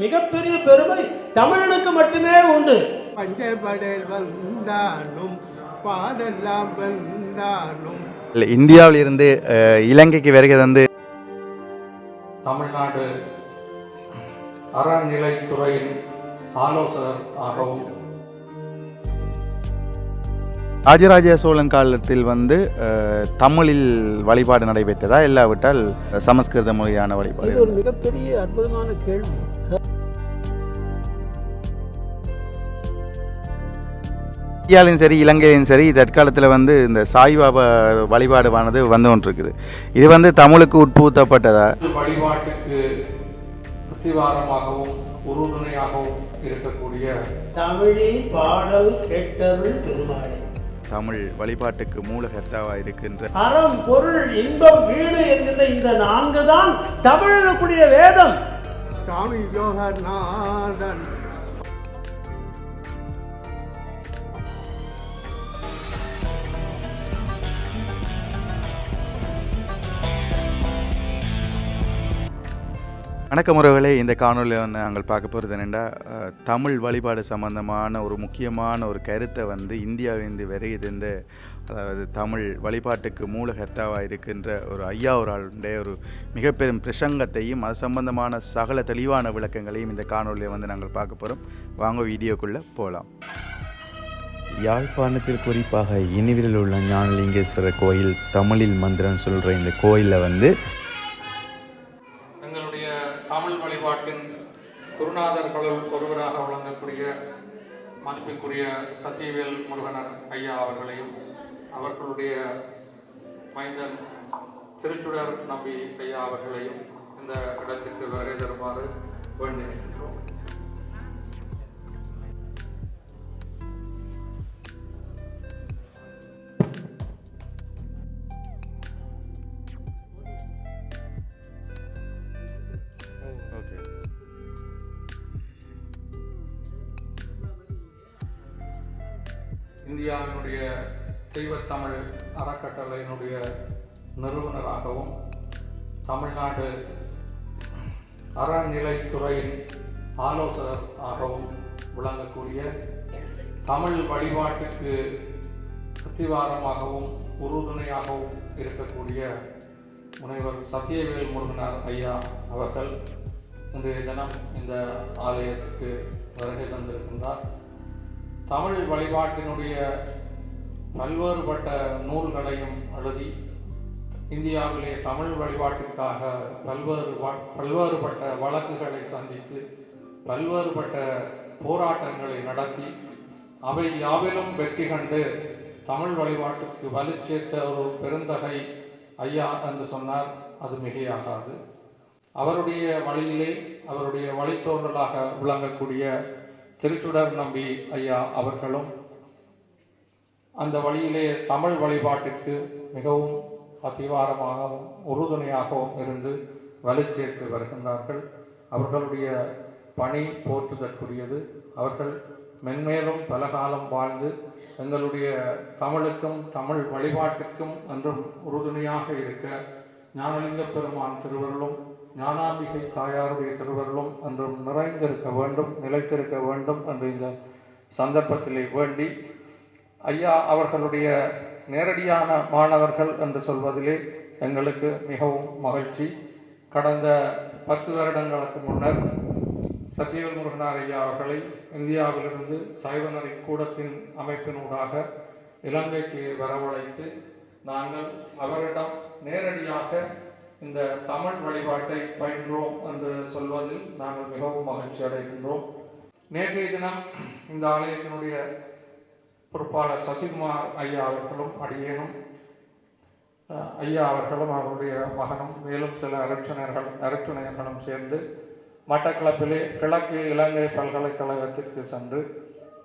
மிகப்பெரிய பெருமை தமிழனுக்கு மட்டுமே உண்டு. பஞ்சபடல் வந்தாலும் பாடெல்லாம் வந்தாலும் இந்தியாவில் இருந்து இலங்கைக்கு வருகை தந்து தமிழ்நாடு அறநிலைத்துறையின் ஆலோசகர் ஆகவும் ராஜராஜ சோழன் காலத்தில் தமிழில் வழிபாடு நடைபெற்றதா இல்லாவிட்டால் சமஸ்கிருத மொழியான வழிபாடு? இது ஒரு மிகப்பெரிய அற்புதமான கேள்வி. இந்தியாவிலும் சரி இலங்கையிலும் சரி தற்காலத்தில் இந்த சாய்பாபா வழிபாடுவானது வந்து கொண்டிருக்குது. இது தமிழுக்கு உட்புகுத்தப்பட்டதா? வழிபாட்டுக்கு அத்திவாரமாகவும் உறுதுணையாகவும் இருக்கக்கூடிய தமிழில் பாடல் கேட்டருள் பெருமாளே, தமிழ் வழிபாட்டுக்கு மூலகர்த்தாவாக இருக்கின்ற அறம் பொருள் இன்பம் வீடு என்கின்ற இந்த 4 தான் தமிழனுக்குரிய வேதம். சாமி யோகநாதன் வணக்கம் உறவுகளே, இந்த காணொலியில் நாங்கள் பார்க்க போகிறது என்னென்னா, தமிழ் வழிபாடு சம்பந்தமான ஒரு முக்கியமான ஒரு கருத்தை இந்தியாவிலிருந்து வருகின்ற, அதாவது தமிழ் வழிபாட்டுக்கு மூலகர்த்தாவாக இருக்கின்ற ஒரு ஐயாவுடைய ஒரு மிகப்பெரும் பிரசங்கத்தையும் அது சம்பந்தமான சகல தெளிவான விளக்கங்களையும் இந்த காணொலியை நாங்கள் பார்க்க போகிறோம். வாங்க வீடியோக்குள்ளே போகலாம். யாழ்ப்பாணத்தில் குறிப்பாக இனிவிலில் உள்ள ஞானலிங்கேஸ்வரர் கோயில், தமிழில் மந்திரம் சொல்கிற இந்த கோயிலில் தமிழ் வழிபாட்டின் குருநாதர்களுள் ஒருவராக வழங்கக்கூடிய மதிப்புக்குரிய சத்தியவேல் முருகனர் ஐயா அவர்களையும் அவர்களுடைய மைந்தன் திருச்சுடர் நம்பி ஐயா அவர்களையும் இந்த இடத்திற்கு வருகை தருமாறு வேண்டி நிற்கின்றோம். இந்தியாவினுடைய தெய்வத்தமிழ் அறக்கட்டளையினுடைய நிறுவனராகவும் தமிழ்நாடு அறநிலைத்துறையின் ஆலோசகர் ஆகவும் விளங்கக்கூடிய தமிழ் வழிபாட்டுக்கு அத்திவாரமாகவும் உறுதுணையாகவும் இருக்கக்கூடிய முனைவர் சத்தியவேல் முருகனார் ஐயா அவர்கள் இன்றைய தினம் இந்த ஆலயத்துக்கு வருகை தந்திருக்கின்றார். தமிழ் வழிபாட்டினுடைய பல்வேறுபட்ட நூல்களையும் எழுதி இந்தியாவிலே தமிழ் வழிபாட்டிற்காக பல்வேறுபட்ட வழக்குகளை சந்தித்து பல்வேறுபட்ட போராட்டங்களை நடத்தி அவை யாவிலும் வெற்றி கண்டு தமிழ் வழிபாட்டுக்கு வலு சேர்த்த ஒரு பெருந்தகை ஐயா என்று சொன்னார் அது மிகையாகாது. அவருடைய வழியிலே அவருடைய வழித்தோன்றலாக விளங்கக்கூடிய திருச்சுடர் நம்பி ஐயா அவர்களும் அந்த வழியிலே தமிழ் வழிபாட்டிற்கு மிகவும் அத்திவாரமாகவும் உறுதுணையாகவும் இருந்து வலு சேர்த்து வருகின்றார்கள். அவர்களுடைய பணி போற்றுதற்குரியது. அவர்கள் மென்மேலும் பல காலம் வாழ்ந்து எங்களுடைய தமிழுக்கும் தமிழ் வழிபாட்டிற்கும் என்றும் உறுதுணையாக இருக்க ஞானலிங்க பெருமான் திருவருளும் ஞானாம்பிகை தாயாருடைய திருவருளும் என்றும் நிறைந்திருக்க வேண்டும், நிலைத்திருக்க வேண்டும் என்று இந்த சந்தர்ப்பத்திலே வேண்டி, ஐயா அவர்களுடைய நேரடியான மாணவர்கள் என்று சொல்வதிலே எங்களுக்கு மிகவும் மகிழ்ச்சி. கடந்த 10 வருடங்களுக்கு முன்னர் சத்தியவேல் முருகனார் ஐயா அவர்களை இந்தியாவிலிருந்து சைவநெறி கூடத்தின் அமைப்பினூடாக இலங்கைக்கு வரவழைத்து நாங்கள் அவரிடம் நேரடியாக இந்த தமிழ் வழிபாட்டை பயின்றோம் என்று சொல்வதில் நாங்கள் மிகவும் மகிழ்ச்சி அடைகின்றோம். நேற்றைய தினம் இந்த ஆலயத்தினுடைய பொறுப்பாளர் சசிகுமார் ஐயா அவர்களும் அடியேனும் ஐயா அவர்களும் அவருடைய மகனும் மேலும் சில அருட்சுணையர்களும் சேர்ந்து மட்டக்களப்பிலே கிழக்கு இலங்கை பல்கலைக்கழகத்திற்கு சென்று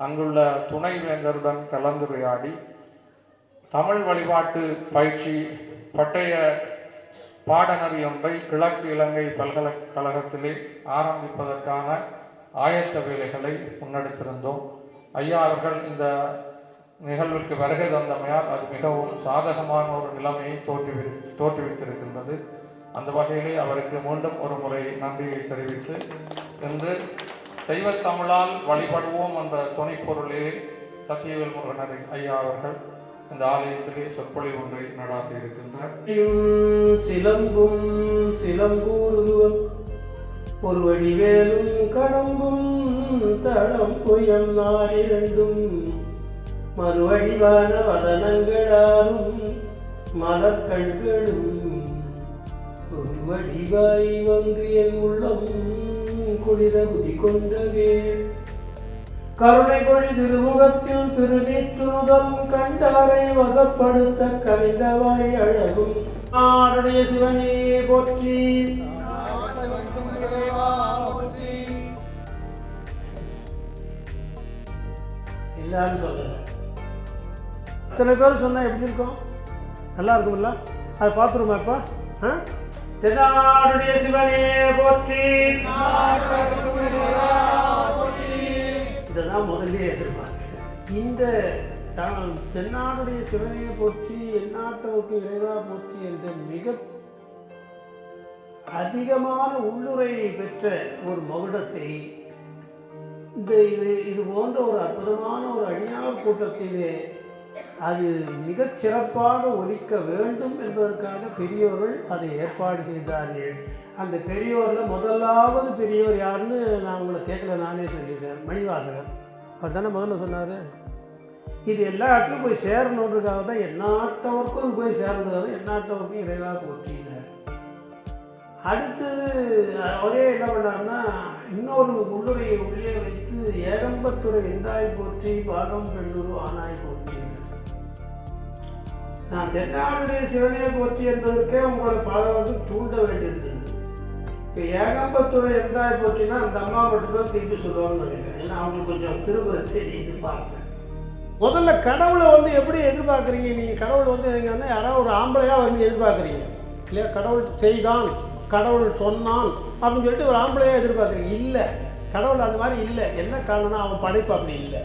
அங்குள்ள துணைவேந்தருடன் கலந்துரையாடி தமிழ் வழிபாட்டு பயிற்சி பட்டய பாடநெறி ஒன்றை கிழக்கு இலங்கை பல்கலைக்கழகத்திலே ஆரம்பிப்பதற்கான ஆயத்த வேலைகளை முன்னெடுத்திருந்தோம். ஐயா அவர்கள் இந்த நிகழ்விற்கு வருகை தந்தமையால் அது மிகவும் சாதகமான ஒரு நிலைமையை தோற்றுவித்திருக்கின்றது. அந்த வகையிலே அவருக்கு மீண்டும் ஒரு முறை நன்றியை தெரிவித்து என்று தெய்வத் தமிழால் வழிபடுவோம் என்ற துணைப்பொருளே சத்தியவேல் முருகன் ஐயா அவர்கள் இந்த ஆலயத்திலே சொற்பொழிவு ஒன்றை நடாத்தி இருக்கின்றார். சிலம்பும் சிலம்பூருவம் ஒரு வடிவேலும் கடம்பும் தடம் புயம் நாரிரண்டும் மறுவடிவான வதனங்களாரும் மலர்கண்களும் ஒரு வடிவாய் வந்து என் உள்ளம் குளிர குதி கொண்டவே கருணை பொழி திருமுகத்தில் திருநீற்றுதம் கண்டாரை வகப்படுத்த கலைந்தவாய் அழகும் ஆருடைய சிவனே போற்றி. எல்லாரும் சொல்லுங்க. அத்தனை பேர் சொன்னா எப்படி இருக்கும்? நல்லா இருக்கும்ல? அதை பார்த்துருமா இப்போ? தென்னாடுடைய சிவனே போற்றி. இதைதான் முதல்ல எதிர்பார்த்தேன். இந்த தென்னாடுடைய சிவனையை போற்றி எந்நாட்டவுக்கு இறைவா போற்றி என்ற மிக அதிகமான உள்ளுரை பெற்ற ஒரு மகுடத்தை இது போன்ற ஒரு அற்புதமான ஒரு அழியார் கூட்டத்திலே அது மிகச் சிறப்பாக ஒலிக்க வேண்டும் என்பதற்காக பெரியோர்கள் அதை ஏற்பாடு செய்தார்கள். அந்த பெரியோரில் முதலாவது பெரியவர் யாருன்னு நான் உங்களை கேட்கல, நானே சொல்லியிருக்கேன். மணிவாசகர் அவர் தானே முதல்ல சொன்னார். இது எல்லா இடத்துலையும் போய் சேரணுன்றதுக்காக தான் எந்நாட்டவருக்கும் அது போய் சேர்ந்ததுக்காக தான் எந்நாட்டவருக்கும் இறைவா போற்றினார். அடுத்தது அவரே என்ன பண்ணார்னா இன்னொரு உள்ளுரையை உள்ளே வைத்து ஏகம்பத்துறை எந்தாய் போற்றி பாகம் பெண்ணுரு ஆனாய் போற்றி. நான் தென்னாடுடைய சிவனையை போற்றி என்பதற்கே உங்களை பாதுகாப்பு தூண்ட வேண்டியிருந்தது. இப்போ ஏகம்பத்துறை எந்தாய் போற்றினா அந்த அம்மா மட்டும்தான் திருப்பி சொல்லுவாங்கன்னு நினைக்கிறேன். ஏன்னா அவங்களுக்கு கொஞ்சம் திரும்ப தெரியுது பார்த்தேன். முதல்ல கடவுளை வந்து எப்படி எதிர்பார்க்குறீங்க நீங்கள்? கடவுள் வந்து நீங்கள் வந்து யாராவது ஒரு ஆம்பளையாக வந்து எதிர்பார்க்குறீங்க இல்லையா? கடவுள் செய்தான், கடவுள் சொன்னான் அப்படின்னு சொல்லிட்டு ஒரு ஆம்பளையாக எதிர்பார்க்குறீங்க. இல்லை, கடவுள் அந்த மாதிரி இல்லை. என்ன காரணம்னா அவன் படைப்பு அப்படி இல்லை.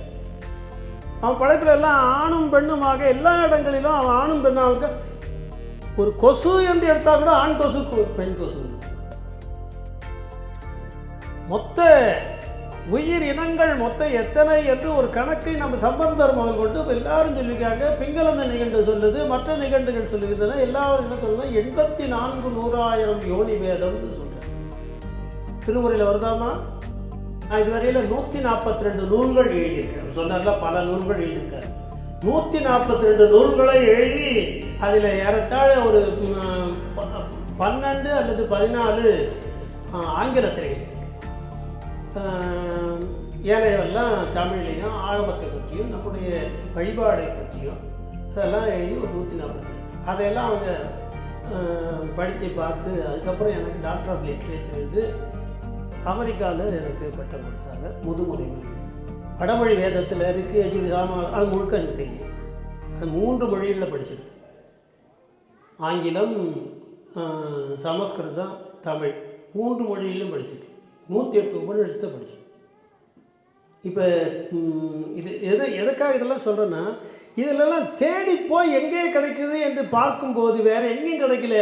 அவன் படைப்பில் எல்லாம் ஆணும் பெண்ணுமாக எல்லா இடங்களிலும் அவன் ஆணும் பெண்ணாக ஒரு கொசு என்று எடுத்தால் கூட ஆண் கொசு பெண் கொசு. மொத்த உயிர் இனங்கள் மொத்தம் எத்தனை என்று ஒரு கணக்கை நம்ம சம்பந்தர் முதல் கொண்டு எல்லாரும் சொல்லியிருக்காங்க. பிங்களந்த நிகழ்வு சொல்லுது, மற்ற நிகழ்வுகள் சொல்லுகின்றன. எல்லாரும் என்ன சொல்லுன்னா 84,100,000 யோனி வேதம்னு சொல்கிறேன். திருமுறையில் வருதாமா? நான் இதுவரையில் 142 நூல்கள் எழுதியிருக்கேன். சொன்னார்ல பல நூல்கள் எழுதியிருக்காரு. 142 நூல்களை எழுதி அதில் ஏறத்தாழ ஒரு 12 அல்லது 14 ஆங்கிலத்தில் எழுதி, ஏனையெல்லாம் தமிழ்லையும் ஆகமத்தை பற்றியும் நம்முடைய வழிபாடை பற்றியும் அதெல்லாம் எழுதி ஒரு 142. அதையெல்லாம் அவங்க படித்து பார்த்து அதுக்கப்புறம் எனக்கு டாக்டர் ஆஃப் லிட்ரேச்சர் வந்து அமெரிக்காவில் எனக்கு பட்டம் கொடுத்தாங்க. முதுமுறைகள் வடமொழி வேதத்தில் இருக்குது. அது முழுக்க எனக்கு தெரியும். அது 3 மொழிகளில் படிச்சிருக்கு. ஆங்கிலம், சமஸ்கிருதம், தமிழ் 3 மொழியிலும் படிச்சிருக்கு. 108 உபநிஷத்தை படித்தேன். இப்போ இது எதுக்காக இதெல்லாம் சொல்கிறேன்னா, இதிலெல்லாம் தேடி போய் எங்கே கிடைக்குது என்று பார்க்கும்போது வேறு எங்கேயும் கிடைக்கல.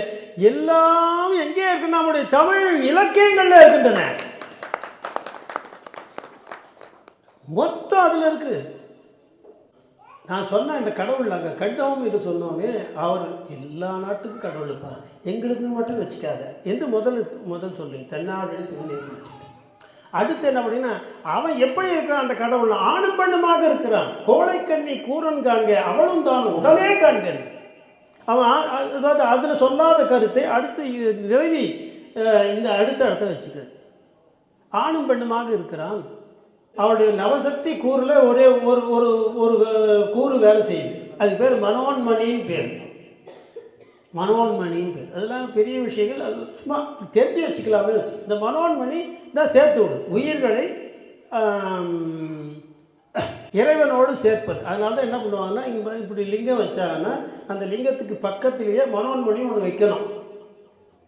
எல்லாம் எங்கே இருக்குன்னா நம்முடைய தமிழ் இலக்கியங்களில் இருக்கின்றன. மொத்தம் அதில் இருக்குது. நான் சொன்ன இந்த கடவுள் நாங்கள் கண்டோம் என்று சொன்னோமே, அவர் எல்லா நாட்டுக்கும் கடவுள் இருப்பார், எங்களுக்கு மட்டும் வச்சுக்காத என்று முதல் சொல்லி தென்னாடு சிவனை பற்றி. அடுத்து என்ன அப்படின்னா, அவன் எப்படி இருக்கிறான் அந்த கடவுள்? ஆணும் பெண்ணுமாக இருக்கிறான். கோழைக்கண்ணி கூரன் காண்க அவளும் தான் உடனே காண்க. அவன் அதாவது அதில் சொல்லாத கருத்தை அடுத்து நிறைவி இந்த அடுத்த இடத்துல வச்சுக்க. ஆணும் பெண்ணுமாக இருக்கிறான். அவருடைய நவசக்தி கூறில் ஒரே ஒரு கூறு வேலை செய்யுது. அதுக்கு பேர் மனோன்மணின்னு பேர். மனோன்மணின்னு பேர். அதெல்லாம் பெரிய விஷயங்கள். அது சும்மா தெரிஞ்சு வச்சுக்கலாமே வச்சு. இந்த மனோன்மணி தான் சேர்த்து விடு உயிர்களை இறைவனோடு சேர்ப்பது. அதனால தான் என்ன பண்ணுவாங்கன்னா, இங்கே இப்படி லிங்கம் வச்சாங்கன்னா அந்த லிங்கத்துக்கு பக்கத்திலேயே மனோன்மணி ஒன்று வைக்கணும்.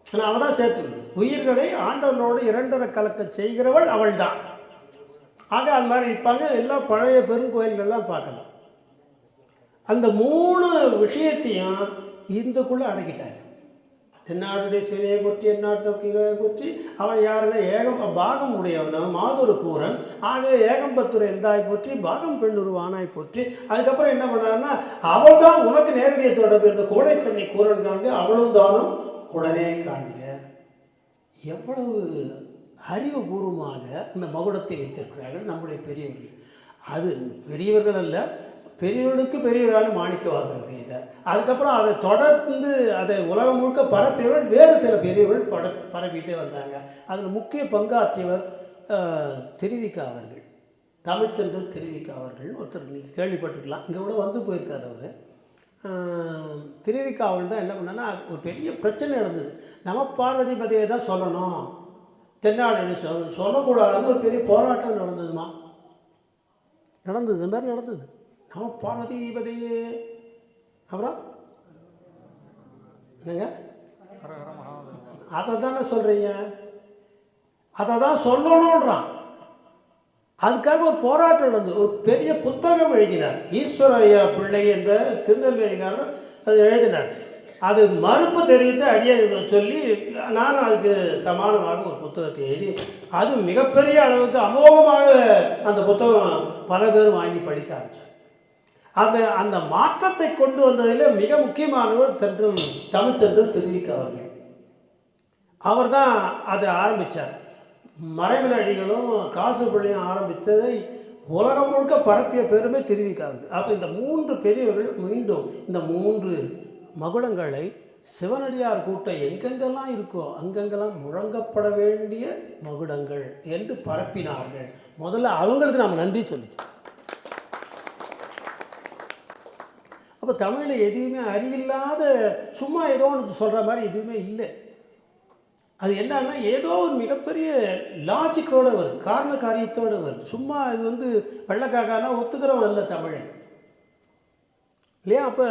ஆனால் அவள் தான் சேர்த்து விடு உயிர்களை ஆண்டவனோடு இரண்டரை கலக்க செய்கிறவள் அவள் தான். ஆக அது மாதிரி இருப்பாங்க. எல்லா பழைய பெருங்கோயில்கள்லாம் பார்க்கலாம். அந்த 3 விஷயத்தையும் இந்துக்குள்ளே அடக்கிட்டாங்க. தென்னாடுடைய சிவனையை போற்றி எந்நாட்டுக்கு இறைவை போற்றி. அவன் யாருன்னா பாகம் உடையவன் மாதொரு கூறன். ஆகவே ஏகம்பத்துரை எந்தாய் போற்றி பாகம் பெண்ணுருவானாய் போற்றி. அதுக்கப்புறம் என்ன பண்ணாருன்னா, அவள் தான் உனக்கு நேரடிய தொடர்பு என்று கோடைக்கண்ணி கூறன் காண்க அவளும் தானும் உடனே காண்க. எவ்வளவு அறிவுபூர்வமாக அந்த மகுடத்தை வைத்திருக்கிறார்கள் நம்முடைய பெரியவர்கள். அது பெரியவர்கள் அல்ல, பெரியவர்களுக்கு பெரியவரான மாணிக்கவாசகர் செய்தார். அதுக்கப்புறம் அதை தொடர்ந்து அதை உலகம் முழுக்க பரப்பியவர்கள் வேறு சில பெரியவர்கள் பரப்பிட்டே வந்தாங்க. அதில் முக்கிய பங்காற்றியவர் திருவிக்கா அவர்கள், தமிழ்த்தென்றல் திருவிக்கா அவர்கள். ஒருத்தர் நீங்கள் கேள்விப்பட்டிருக்கலாம், இங்கே கூட வந்து போயிருக்கார் அவர். திருவிக்கா அவர்கள் தான் என்ன பண்ணான்னா, அது ஒரு பெரிய பிரச்சனை நடந்தது. நம்ம பார்வதி பதையை தான் சொல்லணும், தென்னாடு சொல்லக்கூடாதுன்னு ஒரு பெரிய போராட்டம் நடந்ததுமா. நடந்தது, இந்த மாதிரி நடந்தது. நம்ம பார்வதி பதையே அப்புறம் என்னங்க அதை தானே சொல்கிறீங்க, அதை தான் சொல்லணுன்றான். அதுக்காக ஒரு போராட்டம் நடந்தது. ஒரு பெரிய புத்தகம் எழுதினார் ஈஸ்வரையா பிள்ளை என்ற திருநெல்வேலிக்காரர். அது எழுதினார். அது மறுப்பு தெரிவித்து அடிய சொல்லி நானும் அதுக்கு சமானமாக ஒரு புத்தகத்தை எழுதி, அது மிகப்பெரிய அளவுக்கு அமோகமாக அந்த புத்தகம் பல பேரும் வாங்கி படிக்க ஆரம்பித்தார். அந்த மாற்றத்தை கொண்டு வந்ததில் மிக முக்கியமானவர் தமிழ்த்தென்றல் திருவிக்கா அவர்கள். அவர் தான் அதை ஆரம்பித்தார். மறைமலடிகளும் காசுபிள்ளையும் ஆரம்பித்ததை உலகம் முழுக்க பரப்பிய பெருமை திருவிக்காகுது. அப்போ இந்த 3 பெரியவர்கள் மீண்டும் இந்த 3 மகுடங்களை சிவனடியார் கூட்டம் எங்கெங்கெல்லாம் இருக்கோ அங்கெங்கெல்லாம் முழங்கப்பட வேண்டிய மகுடங்கள் என்று பரப்பினார்கள். முதல்ல அவங்களுக்கு நாம் நன்றி சொல்லித்தோம். அப்போ தமிழில் எதுவுமே அறிவில்லாத சும்மா ஏதோ ஒன்று சொல்கிற மாதிரி எதுவுமே இல்லை. அது என்னன்னா, ஏதோ ஒரு மிகப்பெரிய லாஜிக்கோடு வருது, காரண காரியத்தோடு வருது. சும்மா இது வந்து வெள்ளக்காக்கானா ஒத்துக்கிறவன் இல்லை தமிழன் இல்லையா? அப்போ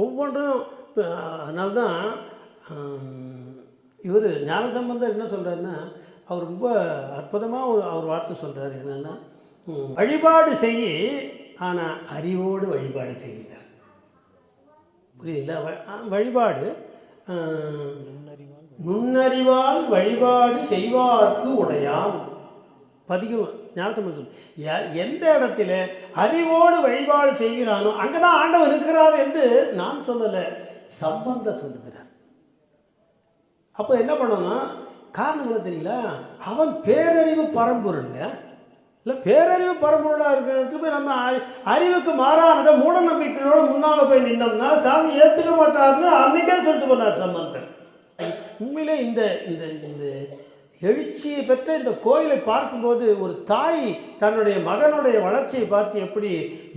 ஒவ்வொன்றும் அதனால்தான் இவர் ஞானசம்பந்தர் என்ன சொல்கிறாருன்னா, அவர் ரொம்ப அற்புதமாக அவர் வார்த்தை சொல்கிறார். என்னென்னா, வழிபாடு செய்ய ஆனால் அறிவோடு வழிபாடு செய்கிறார். புரியுதுங்களா? வழிபாடு நுண்ணறிவால் வழிபாடு செய்வார்க்கு உடையான் பதிகம் ஞானசம்பந்தர். எந்த இடத்துல அறிவோடு வழிபாடு செய்கிறானோ அங்கே தான் ஆண்டவர் இருக்கிறார் என்று நான் சொல்லலை, சம்பந்தர் சொல்லுகிறார். அப்போ என்ன பண்ணணும், காரணம் என்ன தெரியல, அவன் பேரறிவு பரம்பொருளுங்க. இல்லை, பேரறிவு பரம்பொருளாக இருக்கிறதுக்கு போய் நம்ம அறிவுக்கு மாறானதை மூட நம்பிக்கையோடு முன்னால் போய் நின்னோம்னா சாமி ஏற்றுக்க மாட்டார்னு அன்றைக்கே சொல்லிட்டு போனார் சம்பந்தர். உண்மையிலே இந்த இந்த இந்த எழுச்சியை பெற்ற இந்த கோயிலை பார்க்கும்போது ஒரு தாய் தன்னுடைய மகனுடைய வளர்ச்சியை பார்த்து எப்படி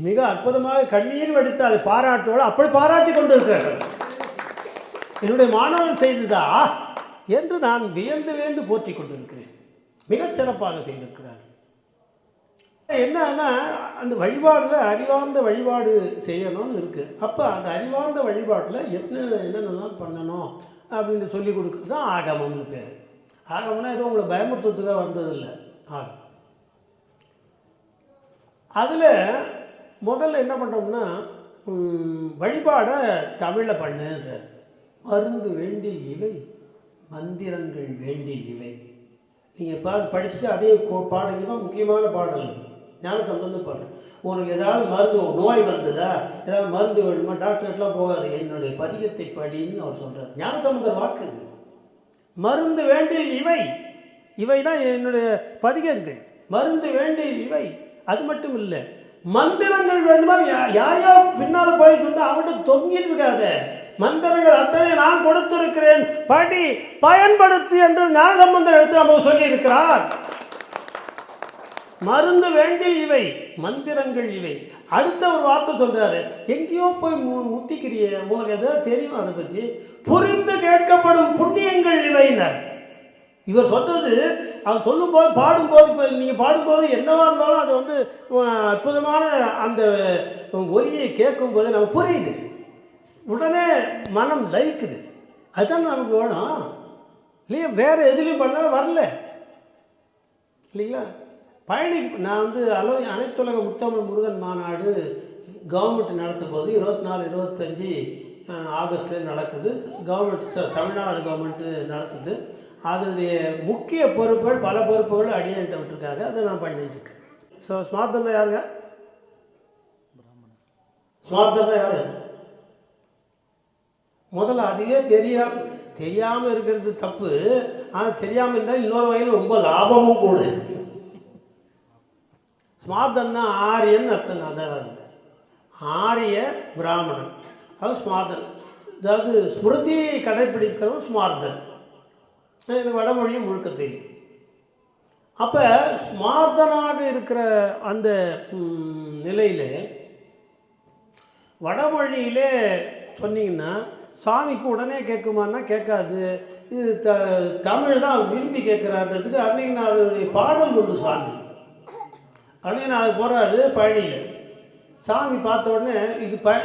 மிக அற்புதமாக கண்ணீர் வடித்து அதை பாராட்டோடு அப்படி பாராட்டி கொண்டு இருக்கிறார்கள். என்னுடைய மாணவர்கள் செய்ததா என்று நான் வியந்து போற்றி கொண்டிருக்கிறேன். மிகச் சிறப்பாக செய்திருக்கிறார்கள். என்னன்னா, அந்த வழிபாடில் அறிவார்ந்த வழிபாடு செய்யணும்னு இருக்குது. அப்போ அந்த அறிவார்ந்த வழிபாட்டில் என்னென்னலாம் பண்ணணும் அப்படின்னு சொல்லி கொடுக்குறது தான் ஆகமம்னு பேர். ஆகமம்னா ஏதோ உங்களை பயமுறுத்துறதுக்காக வந்ததில்லை. ஆகம் அதில் முதல்ல என்ன பண்ணுறோம்னா, வழிபாடை தமிழில் பண்ணுன்ற மருந்து வேண்டில் இவை மந்திரங்கள் வேண்டில் இவை. நீங்கள் படிச்சுட்டு அதே பாடுங்கன்னா முக்கியமான பாடல் அது. ஞானசம்பந்தர் பாடுறேன். உனக்கு ஏதாவது மருந்து நோய் வந்ததா, ஏதாவது மருந்து வேணுமா, டாக்டர்கிட்டலாம் போகாது, என்னுடைய பதிகத்தை படின்னு அவர் சொல்கிறார். ஞானசம்பந்தர் வாக்கு இது. மருந்து வேண்டில் இவை, இவைனா என்னுடைய பதிகங்கள். மருந்து வேண்டில் இவை. அது மட்டும் இல்லை, மந்திரங்கள் வேண்டுமா, யாரையோ பின்னால் போயிட்டு வந்து அவங்கள்ட்ட தொங்கிட்டு இருக்காத, மந்திரங்கள் அத்தனை நான் கொடுத்திருக்கிறேன், படி பயன்படுத்தி என்று ஞானசம்பந்தர் எடுத்து நம்ம சொல்லியிருக்கிறார். மருந்து வேண்டில் இவை மந்திரங்கள் இவை. அடுத்த ஒரு வார்த்தை சொல்றாரு, எங்கேயோ போய் முட்டிக்கிறிய, உங்களுக்கு எதாவது தெரியும் அதை பற்றி, புரிந்து கேட்கப்படும் புண்ணியங்கள் இவைன்னார். இவர் சொன்னது அவன் சொல்லும்போது பாடும்போது, இப்போ நீங்கள் பாடும்போது என்னவா இருந்தாலும் அது வந்து அற்புதமான அந்த ஒலியை கேட்கும்போது நமக்கு புரியுது, உடனே மனம் லயிக்குது. அதுதான் நமக்கு வேணும் இல்லையா? வேறு எதுலேயும் பண்ணாலும் வரல இல்லைங்களா? பழனி நான் வந்து அனைத்துலக முத்தமிழ் முருகன் மாநாடு கவர்மெண்ட் நடத்தும் போது 24, 25 ஆகஸ்ட்டில் நடக்குது. கவர்மெண்ட் தமிழ்நாடு கவர்மெண்ட்டு நடக்குது. அதனுடைய முக்கிய பொறுப்புகள் பல பொறுப்புகள் அடியன்ட்ட விட்டுருக்காங்க. அதை நான் பண்ணிட்டுருக்கேன். ஸோ ஸ்மார்த்தன்னா யாருங்க? ஸ்மார்த்தன்னா யார்? முதல்ல அதுவே தெரியாமல் இருக்கிறது தப்பு. ஆனால் தெரியாமல் இருந்தால் இன்னொரு வகையில் ரொம்ப லாபமும் கூட. ஸ்மார்த்தன்னா ஆரியன் அர்த்தம். அதான் ஆரிய பிராமணன், அது ஸ்மார்த்தன். அதாவது ஸ்மிருதியை கடைப்பிடிக்கிறவன் ஸ்மார்த்தன். இது வடமொழியும் முழுக்க தெரியும். அப்போ ஸ்மார்த்தனாக இருக்கிற அந்த நிலையில் வடமொழியிலே சொன்னீங்கன்னா சாமிக்கு உடனே கேட்குமான்னா கேட்காது. இது தமிழ் தான் விரும்பி கேட்குறாருன்றதுக்கு அருணகிரிநாதருடைய பாடல் ஒன்று சார்ந்து. அருணகிரிநாதர் போகிறாரு பழனியில். சாமி பார்த்த உடனே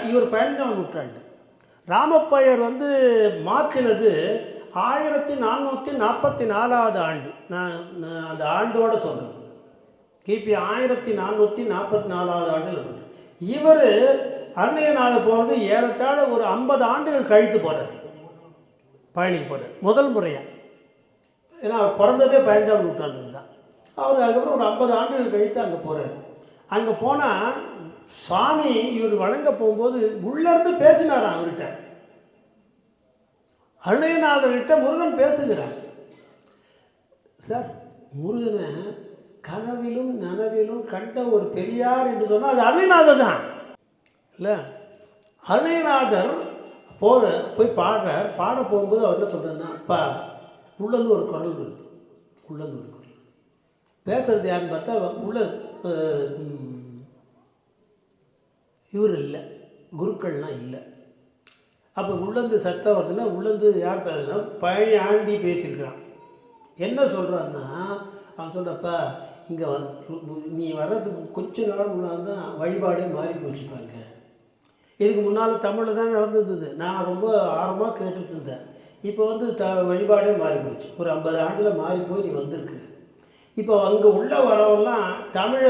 இவர் 15ஆம் நூற்றாண்டு. ராமப்பையர் மாற்றினது 1444 ஆண்டு. நான் அந்த ஆண்டோடு சொல்கிறேன். கிபி 1444 ஆண்டில் போகிறேன். இவர் அருணகிரிநாதர் போகிறது ஏறத்தாழ ஒரு 50 ஆண்டுகள் கழித்து போகிறார். பழனிக்கு போகிறார் முதல் முறையாக. ஏன்னா அவர் பிறந்ததே 15ஆம் நூற்றாண்டு தான். அவர் அதுக்கப்புறம் ஒரு 50 ஆண்டுகள் கழித்து அங்கே போகிறார். அங்கே போனால் சாமி இவர் வணங்க போகும்போது உள்ளேருந்து பேசினாராம் அவர்கிட்ட. அருணகிரிநாதர்கிட்ட முருகன் பேசுகிறார். சார், முருகனை கனவிலும் நனவிலும் கண்ட ஒரு பெரியார் என்று சொன்னால் அது அருணகிரிநாதர் தான் இல்லை. அருணகிரிநாதர் போய் பாட போகும்போது அவர் என்ன சொல்கிறேன்னா, அப்பா உள்ளேருந்து ஒரு குரல் வருது. உள்ளேருந்து ஒரு குரல் பேசுகிறது யாருன்னு பார்த்தா உள்ள இவர் இல்லை, குருக்கள்லாம் இல்லை. அப்போ உள்ளேருந்து சத்தம் வருதுன்னா உள்ளேருந்து யார் பேசுனா பழனி ஆண்டி பேசியிருக்கிறான். என்ன சொல்கிறான்னா, அவன் சொல்கிறப்ப இங்கே நீ வர்றதுக்கு கொஞ்ச நாள் முன்னால் தான் வழிபாடே மாறி போச்சுப்பாங்க. இதுக்கு முன்னால் தமிழில் தான் நடந்துருந்தது. நான் ரொம்ப ஆர்வமாக கேட்டுட்டு இருந்தேன். இப்போ வழிபாடே மாறி போச்சு. ஒரு 50 ஆண்டில் மாறி போய் நீ வந்திருக்கு. இப்போ அங்கே உள்ள வரவெல்லாம் தமிழை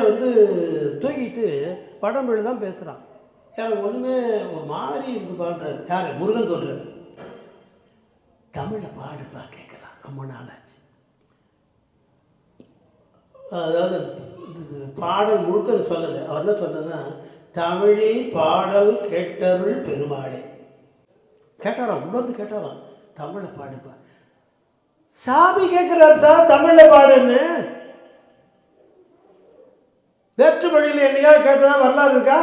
தூக்கிட்டு வடமொழி தான் பேசுகிறான். எனக்கு ஒன்றுமே ஒரு மாதிரி இருக்கு பாடுறாரு. யார்? முருகன் சொல்கிறார், தமிழை பாடுப்பா கேட்கலாம், ரொம்ப நாளாச்சு. அதாவது பாடல் முழுக்க சொல்லலை. அவர் என்ன சொன்னா, தமிழில் பாடல் கேட்டருள் பெருமாளே. கேட்டாராம், உள்ளது கேட்டாராம், தமிழை பாடுப்பா. சாமி கேட்குறாரு சார் தமிழில் பாடுன்னு. வேற்று மொழியில் என்னையாவது கேட்டதா வரலாறு இருக்கா?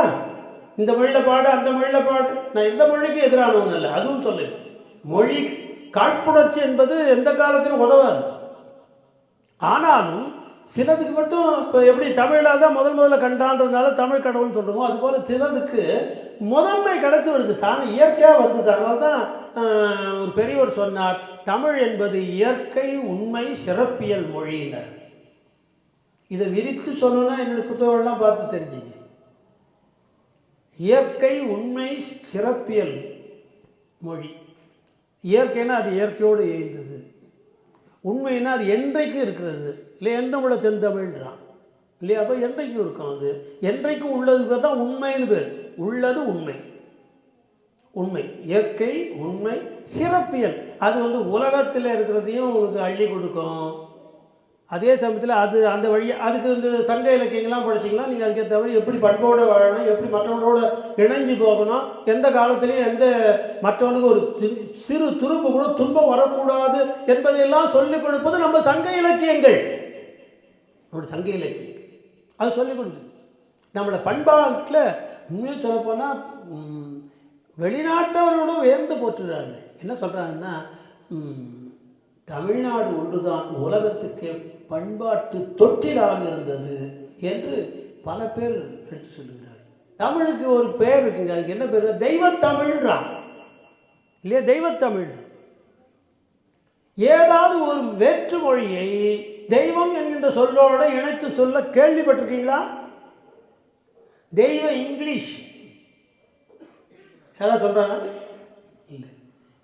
இந்த மொழியில் பாடு, அந்த மொழியில் பாடு. நான் எந்த மொழிக்கு எதிரானவங்க இல்லை, அதுவும் சொல்லு. மொழி காழ்ப்புணர்ச்சி என்பது எந்த காலத்திலும் உதவாது. ஆனாலும் சிலதுக்கு மட்டும் இப்போ எப்படி தமிழாக தான் முதல்ல கண்டான்றதுனால தமிழ் கடவுள்னு சொல்கிறோமோ, அதுபோல் சிலதுக்கு முதன்மை கிடைத்து வருது, தான் இயற்கையாக வருது. அதனால தான் ஒரு பெரியவர் சொன்னார், தமிழ் என்பது இயற்கை உண்மை சிறப்பியல் மொழியினர். இதை விரித்து சொல்லணும்னா என்னுடைய புத்தகங்கள்லாம் பார்த்து தெரிஞ்சுங்க. இயற்கை உண்மை சிறப்பியல் மொழி. இயற்கைன்னா அது இயற்கையோடு இயந்தது, உண்மைன்னா அது என்றைக்கும் இருக்கிறது இல்லையா? என்னுள்ள தென்தமிழ்ன்றான் இல்லையா? அப்போ என்றைக்கும் இருக்கும். அது என்றைக்கும் உள்ளதுக்கு தான் உண்மைன்னு பேர். உள்ளது உண்மை. உண்மை இயற்கை உண்மை சிறப்பியல். அது உலகத்தில் இருக்கிறதையும் உங்களுக்கு அள்ளி கொடுக்கும். அதே சமயத்தில் அது அந்த வழியாக அதுக்கு சங்க இலக்கியங்கள்லாம் படிச்சிங்கன்னா நீங்கள் அதுக்கேற்ற மாதிரி எப்படி பண்போடு வாழணும், எப்படி மற்றவங்களோட இணைஞ்சு போகணும், எந்த காலத்துலேயும் எந்த மற்றவனுக்கு ஒரு சிறு துருப்பு கூட துன்பம் வரக்கூடாது என்பதையெல்லாம் சொல்லிக் கொடுப்பது நம்ம சங்க இலக்கியங்கள். நம்மளோட சங்க இலக்கியம் அது சொல்லிக் கொடுக்குது. நம்மளோட பண்பாட்டில் உண்மையாக சொல்லப்போனால் வெளிநாட்டவர்களோட உயர்ந்து போற்றுறாங்க. என்ன சொல்கிறாங்கன்னா, தமிழ்நாடு ஒன்றுதான் உலகத்துக்கு பண்பாட்டு தொட்டிலாக இருந்தது என்று பல பேர் எடுத்து சொல்லுகிறார். தமிழுக்கு ஒரு பேர் இருக்குங்க. அதுக்கு என்ன பேர்? தெய்வத்தமிழ்ன்றான் இல்லையா? தெய்வத்தமிழ். ஏதாவது ஒரு வேற்று மொழியை தெய்வம் என்கின்ற சொல்லோடு இணைத்து சொல்ல கேள்விப்பட்டிருக்கீங்களா? தெய்வ இங்கிலீஷ் யாராவது சொல்கிறாங்க? இல்லை.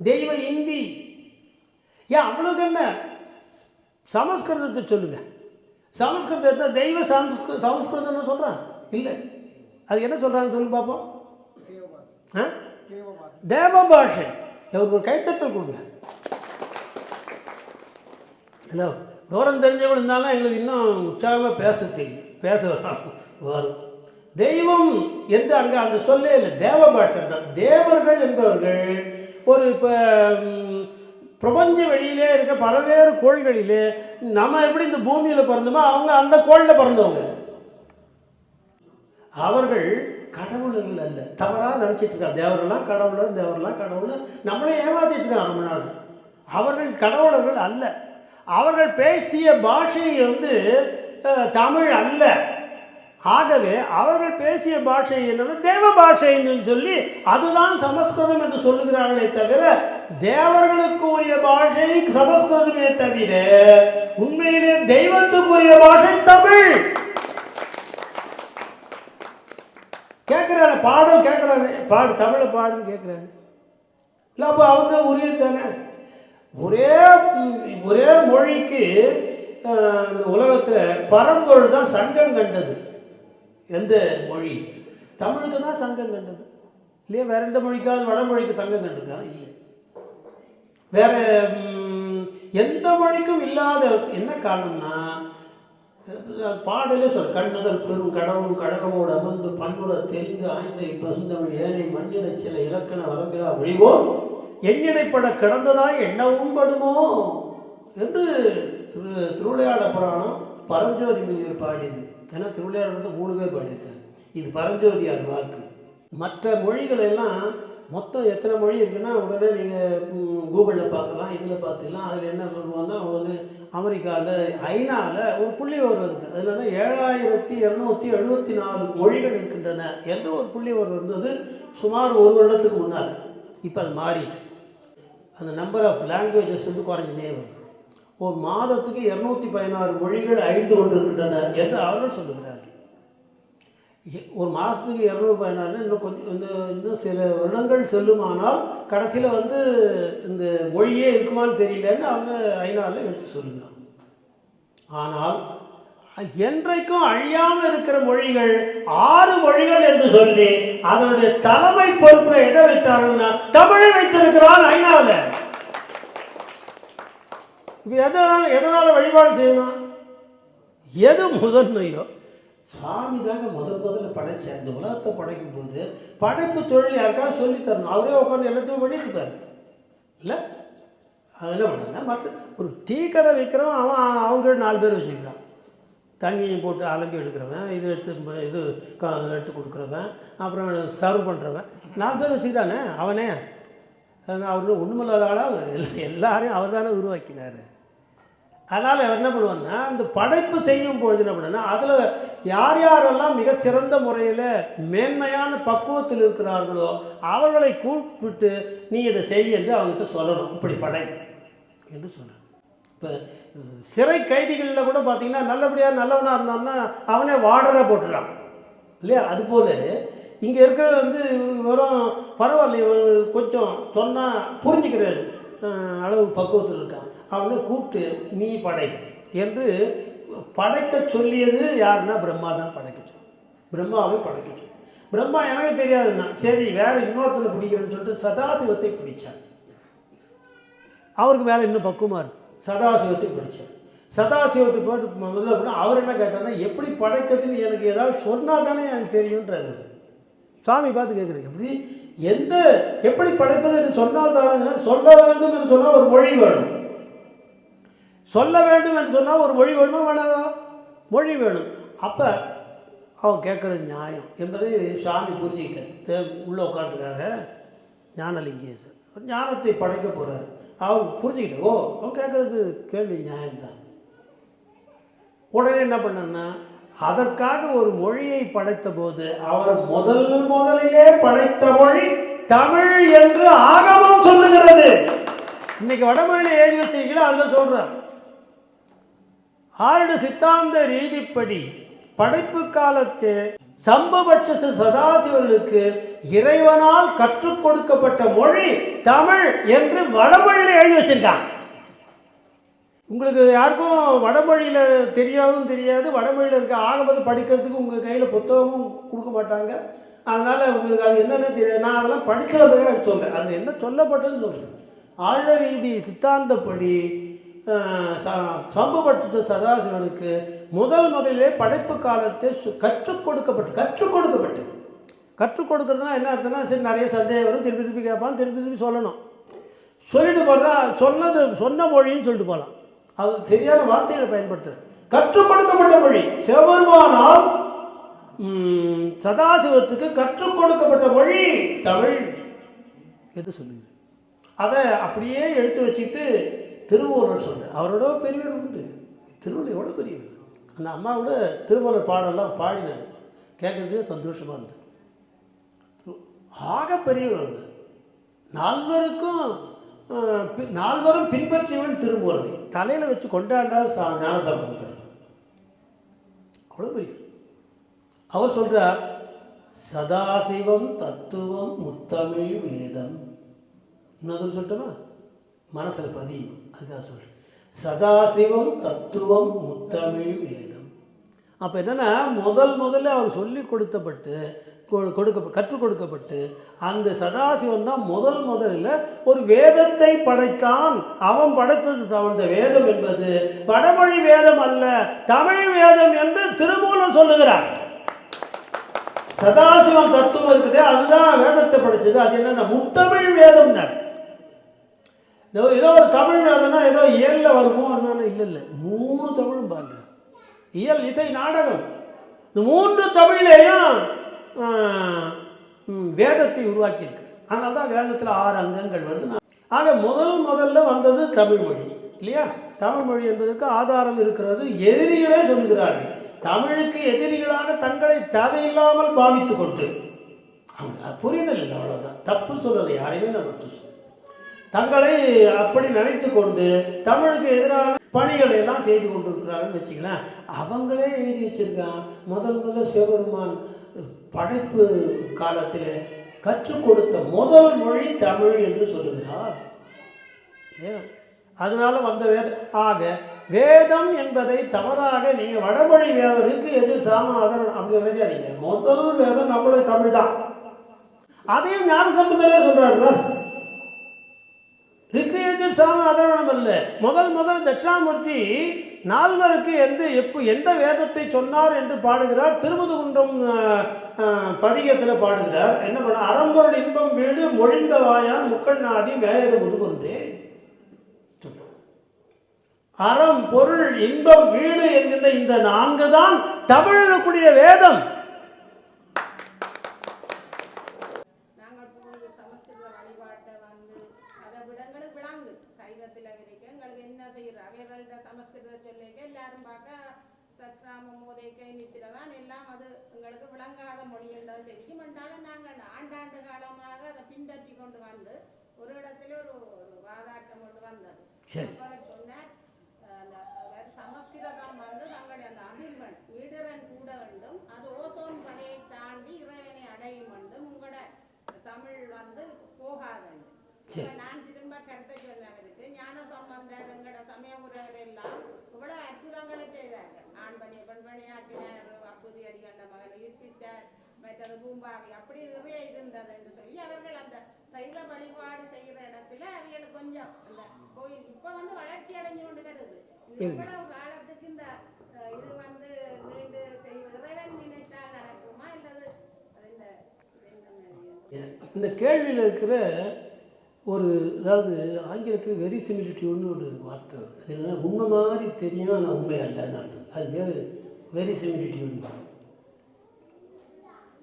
தெய்வ இந்தி. ஏன் அவ்வளோக்கு என்ன? சமஸ்கிருதத்தை சொல்லுங்க. சமஸ்கிருதத்தை தெய்வ சமஸ்கிருதம்னு சொல்கிறான் இல்லை. அது என்ன சொல்கிறாங்க சொல்லு பார்ப்போம். தேவ பாஷை. அவருக்கு ஒரு கைத்தட்டல் கொடுங்க. இல்லை விவரம் தெரிஞ்சவங்க இருந்தாலும் எங்களுக்கு இன்னும் உற்சாகமாக பேச தெரியும், பேச வரும். தெய்வம் என்று அங்கே அந்த சொல்லே இல்லை, தேவ பாஷை தான். தேவர்கள் என்பவர்கள் ஒரு இப்போ பிரபஞ்ச வெளியிலே இருக்க பல்வேறு கோள்களிலே நம்ம எப்படி இந்த பூமியில் பிறந்தோமோ அவங்க அந்த கோளில் பிறந்தவங்க. அவர்கள் கடவுளர்கள் அல்ல, தவறாக நினச்சிட்டு இருக்காங்க. தேவரெல்லாம் கடவுளர், தேவரெல்லாம் கடவுளர், நம்மளே ஏமாற்றிட்டு இருக்காங்க ரொம்ப நாள். அவர்கள் கடவுளர்கள் அல்ல. அவர்கள் பேசிய பாஷை தமிழ் அல்ல. ஆகவே அவர்கள் பேசிய பாஷை என்னன்னா தேவ பாஷைன்னு சொல்லி அதுதான் சமஸ்கிருதம் என்று சொல்லுகிறார்களே தவிர தேவர்களுக்கு உரிய பாஷை சமஸ்கிருதமே தவிர உண்மையிலே தெய்வத்துக்கு உரிய பாஷை தமிழ். கேட்குறாங்க, பாடல் கேட்குறாங்க, பாடு தமிழை பாடுன்னு கேட்குறாங்க. இல்லை அப்போ அவங்க உரிய தானே. ஒரே மொழிக்கு இந்த உலகத்தில் பரம்பொருள் தான் சங்கம் கண்டது. எந்த மொழி? தமிழுக்கு தான் சங்கம் கண்டது இல்லையா? வேற எந்த மொழிக்காவது வடமொழிக்கு சங்கம் கண்டிருக்கா? இல்லை. வேற எந்த மொழிக்கும் இல்லாத என்ன காரணம்னா பாடலே சொல்ல கண்ணுதல் பெரும் கடவுளும் கழகமோடு அமர்ந்து பன்முறை தெரிந்து ஆய்ந்த பசுந்தமிழ் ஏனை மண்ணிட சில இலக்கண வரம்பிலா ஒழிவோ எண்ணிடைப்பட கிடந்ததாய் எண்ணவும் படுமோ என்று திருவிளையாட புராணம் பரஞ்சோதி முனிவர் பாடியது. ஏன்னா திருவிளையாடல் 3 பேர் பாடியிருக்காங்க. இது பரஞ்சோதியார் வாக்கு. மற்ற மொழிகள் எல்லாம் மொத்தம் எத்தனை மொழி இருக்குன்னா உடனே நீங்கள் கூகுளில் பார்க்கலாம், இதில் பார்த்துக்கலாம். அதில் என்ன சொல்லுவாங்கன்னா அவங்க அமெரிக்காவில் ஐநாவில் ஒரு புள்ளி விவரம் இருக்குது. அதில் 7274 மொழிகள் இருக்கின்றன என்ற ஒரு புள்ளி விவரம் இருந்தது சுமார் 1 வருடத்துக்கு முன்னால். இப்போ அது மாறிட்டு அந்த நம்பர் ஆஃப் லாங்குவேஜஸ் குறைஞ்சினே வருது. ஒரு மாதத்துக்கு 216 மொழிகள் அழிந்து கொண்டிருக்கின்றன என்று அவர்கள் சொல்லுகிறார்கள். ஒரு மாதத்துக்கு 214 இன்னும் கொஞ்சம் இன்னும் சில வருடங்கள் செல்லுமானால் கடைசியில் இந்த மொழியே இருக்குமான்னு தெரியலன்னு அவங்க ஐநாவில் எடுத்து சொல்லுகிறாங்க. ஆனால் என்றைக்கும் அழியாமல் இருக்கிற மொழிகள் 6 மொழிகள் என்று சொல்லி அதனுடைய தலைமை பொறுப்பில் எதை வைத்தார்கள்னா தமிழை வைத்திருக்கிறார் ஐநாவில். இப்போ எதனால் வழிபாடு செய்யணும்? எது முதன்மையோ சாமி தாங்க முதல்ல படைச்சேன். இந்த உலகத்தை படைக்கும் போது படைப்பு தொழில் யாருக்காக சொல்லித்தரணும். அவரே உட்காந்து எல்லாத்தையும் பண்ணிட்டுருக்காரு இல்லை? அது என்ன பண்ணா மற்ற ஒரு டீ கடை வைக்கிறவன் அவங்க 4 பேர் வச்சுக்கிறான். தண்ணியை போட்டு அலம்பி எடுக்கிறவன், இது எடுத்து கொடுக்குறவன், அப்புறம் சர்வ் பண்ணுறவன் 4 பேர் வச்சுக்கிறானே. அவனே அவர் ஒன்றுமில்லாத ஆளாக அவர் எல்லாரையும் அவர் தானே உருவாக்கினார். அதனால் அவர் என்ன பண்ணுவான்னா இந்த படைப்பு செய்யும் பொழுது என்ன பண்ணுன்னா அதில் யாரெல்லாம் மிகச்சிறந்த முறையில் மேன்மையான பக்குவத்தில் இருக்கிறார்களோ அவர்களை கூப்பிட்டு நீ இதை செய் என்று அவங்ககிட்ட சொல்லணும். இப்படி படை என்று சொல்லணும். இப்போ சிறை கைதிகளில் கூட பார்த்திங்கன்னா நல்லபடியாக நல்லவனாக இருந்தான்னா அவனே வார்டராக போட்டுறான் இல்லையா? அதுபோல் இங்கே இருக்கிறது வெறும் பரவாயில்ல கொஞ்சம் சொன்னால் புரிஞ்சுக்கிற அளவு பக்குவத்தில் இருக்கான். அவனை கூப்பிட்டு நீ படை என்று படைக்க சொல்லியது யாருன்னா பிரம்மா தான் படைக்க சொல்லி. பிரம்மாவை படைக்க சொல்லி. பிரம்மா எனக்கு தெரியாதுன்னா சரி வேறு இன்னொருத்தனை பிடிக்கிறேன்னு சொல்லிட்டு சதாசிவத்தை பிடிச்சார். அவருக்கு வேலை இன்னும் பக்குவமாக இருக்குது. சதாசிவத்தை பிடிச்சார். சதாசிவத்தை போட்டு முதல்ல கூட அவர் என்ன கேட்டார்னா எப்படி படைக்கிறதுன்னு எனக்கு ஏதாவது சொன்னால் தானே எனக்கு தெரியுன்றாரு. சாமி பார்த்து கேட்குறது எப்படி படைப்பது என்று சொன்னால் தானே. சொல்ல வேண்டும் என்று சொன்னால் ஒரு மொழி வேணும். சொல்ல வேண்டும் என்று சொன்னால் ஒரு மொழி வேணுமா வேணாதா? மொழி வேணும். அப்போ அவன் கேட்குறது நியாயம் என்பதை சாமி புரிஞ்சுக்கிட்டார். உள்ளே உட்காந்துருக்காரு ஞானலிங்கேசர் ஞானத்தை படைக்க போகிறாரு. அவர் புரிஞ்சுக்கிட்டார். ஓ அவன் கேட்குறது கேள்வி நியாயம்தான். உடனே என்ன பண்ணன்னா அதற்காக ஒரு மொழியை படைத்த போது அவர் முதலிலே படைத்த மொழி தமிழ் என்று ஆகமம் சொல்லுகிறது. இன்னைக்கு வடமொழியில் எழுதி வச்சிருக்கீங்களோ அதில் சொல்கிறார். ஆருட சித்தாந்த ரீதிப்படி படைப்பு காலத்தே சம்பபட்ச சதாசிவர்களுக்கு இறைவனால் கற்றுக் கொடுக்கப்பட்ட மொழி தமிழ் என்று வடமொழியில் எழுதி வச்சிருக்காங்க. உங்களுக்கு யாருக்கும் வடமொழியில் தெரியாது. வடமொழியில் இருக்க ஆகமத்தை படிக்கிறதுக்கு உங்கள் கையில் புத்தகமும் கொடுக்க மாட்டாங்க, அதனால் உங்களுக்கு அது என்னென்னு தெரியாது. நான் அதெல்லாம் படித்தவர்களுக்காக சொல்கிறேன். அதில் என்ன சொல்லப்பட்டதுன்னு சொல்கிறேன். ஆழ ரீதி சித்தாந்தப்படி சம்புபட்ச சதாசிவனுக்கு முதலிலே படைப்பு காலத்தை கற்றுக் கொடுக்கறதுனா என்ன அர்த்தம்னா, சரி நிறைய சந்தேகம் வரும், திருப்பி கேட்பான், திருப்பி சொல்லணும், சொல்லிட்டு போகிறா, சொன்ன மொழின்னு சொல்லிட்டு போகலாம். அது சரியான வார்த்தைகளை பயன்படுத்துறது. கற்றுக் கொடுக்கப்பட்ட மொழி சிவபெருமானால் சதாசிவத்துக்கு கற்றுக் கொடுக்கப்பட்ட மொழி தமிழ் எது சொல்லுது. அதை அப்படியே எடுத்து வச்சுக்கிட்டு திருமூலர் சொல்கிறார். அவரோட பெரியவர் உண்டு, திருமூலர் எவ்வளோ பெரியவர். அந்த அம்மாவோட திருமூலர் பாடலாம் பாடினார், கேட்குறதே சந்தோஷமாக இருந்தது. ஆக பெரியவர் நால்வரும் பின்பற்றியவள் திருமூலரை தலையில் வச்சு கொண்டாண்டார் ஞானசம்பந்தர். அவ்வளோ பெரிய அவர் சொல்கிறார், சதாசிவம் தத்துவம் முத்தமிழ் வேதம். இன்னொரு சொல்லட்டுமா, மனசில் பதியும். அதுதான் சொல்கிறேன், சதாசிவம் தத்துவம் முத்தமிழ் வேதம். அப்போ என்னென்னா, முதல்ல அவர் சொல்லி கற்றுக் கொடுக்கப்பட்டு அந்த சதாசிவன் தான் முதல்ல ஒரு வேதத்தை படைத்தான். அவன் படைத்தது அந்த வேதம் என்பது வடமொழி வேதம் அல்ல, தமிழ் வேதம் என்று திருமூலர் சொல்லுகிறார். சதாசிவம் தத்துவம் இருக்குது, அதுதான் வேதத்தை படைச்சது. அது என்னென்ன முத்தமிழ் வேதம். ஏதோ ஒரு தமிழ் வேதம்னா ஏதோ இயலில் வருமோ என்னன்னு இல்லை, 3 தமிழும் பாருங்க. இயல், இசை, நாடகம், இந்த 3 தமிழ்லேயும் வேதத்தை உருவாக்கியிருக்கு. அதனால தான் வேதத்தில் 6 அங்கங்கள் வருது. ஆக முதல்ல வந்தது தமிழ் மொழி இல்லையா? தமிழ் மொழி என்பதற்கு ஆதாரம் இருக்கிறது. எதிரிகளே சொல்லுகிறார்கள், தமிழுக்கு எதிரிகளாக தங்களை தேவையில்லாமல் பாவித்து கொண்டு, அவங்க புரிதல் இல்லை, அவ்வளோதான். தப்புன்னு சொல்கிறது யாரையுமே நம்ம தங்களை அப்படி நினைத்து கொண்டு தமிழுக்கு எதிரான பணிகளை எல்லாம் செய்து கொண்டிருக்கிறாங்கன்னு வச்சுக்கலாம். அவங்களே எழுதி வச்சிருக்கான், முதல்ல சிவபெருமான் படைப்பு காலத்தில் கற்றுக் கொடுத்த முதல் மொழி தமிழ் என்று சொல்லுகிறார். அதனால வந்த ஆக வேதம் என்பதை தவறாக நீங்கள் வடமொழி வேதம் இருக்கு எது சாம அதர் அப்படி நினைக்காதீங்க. முதல் வேதம் நம்மளுடைய தமிழ் தான். அதையும் ஞானசம்பந்தரே சொல்றாரு சார். ரிக்கு எதிர் சாம அதர்வனம் அல்ல. முதல் தட்சிணாமூர்த்தி 4 எந்த வேதத்தை சொன்னார் என்று பாடுகிறார். திருமுதுகுன்றம் பதிகத்தில் பாடுகிறார். என்ன பண்ண, அறம்பொருள் இன்பம் வீடு மொழிந்த வாயான் முக்கண்ணாதி வேத முதுகுன்றே. அறம் பொருள் இன்பம் வீடு என்கின்ற இந்த 4 தான் தமிழனுக்குரிய வேதம். விளங்காத மொழி என்றது தெரியும் என்றாலும் நாங்கள் ஆண்டாண்டு காலமாக அதை பின்பற்றி கொண்டு வந்து ஒரு இடத்துல ஒரு வாதாட்டம் கொண்டு வந்தது. சொன்னார், சமஸ்கிருதம் வந்து தங்களுடைய அந்த அதிர்வன் வீடுரன் கூட வேண்டும், அது ஓசோன் படையை தாண்டி இறைவனை அடையும் வேண்டும், உங்களோட தமிழ் வந்து போகாதன்னு. நான் திரும்ப கருத்தை சொன்னவருக்கு ஞான சம்பந்தர் எங்களோட சமய உறவர் எல்லாம் இவ்வளவு அற்புதங்களை செய்தார்கள். ஆண்பணியை பெண்பணியாக்கினார், அப்புதி அடிகண்ட மகனை இருப்பித்தார், மற்றது பூம்பாவி, அப்படி நிறைய இருந்தது என்று சொல்லி அவர்கள் அந்த சைவ வழிபாடு செய்கிற இடத்துல அவர்களுக்கு கொஞ்சம் அந்த கோயில் இப்ப வந்து வளர்ச்சி அடைஞ்சு கொண்டு வருது. இவ்வளவு காலத்துக்கு இந்த இது வந்து நீண்டு இறைவன் நினைத்தால் நடக்குமா இல்லது இந்த கேள்வியில் இருக்கிற ஒரு, அதாவது ஆங்கிலத்தில் வெரி சிமிலிட்டியூன்னு ஒரு வார்த்தை, அது என்னென்னா உண்மை மாதிரி தெரியும் ஆனால் உண்மை அல்லன்னு அர்த்தம். அது பேர் வெரி சிமிலிட்டியூன்னு.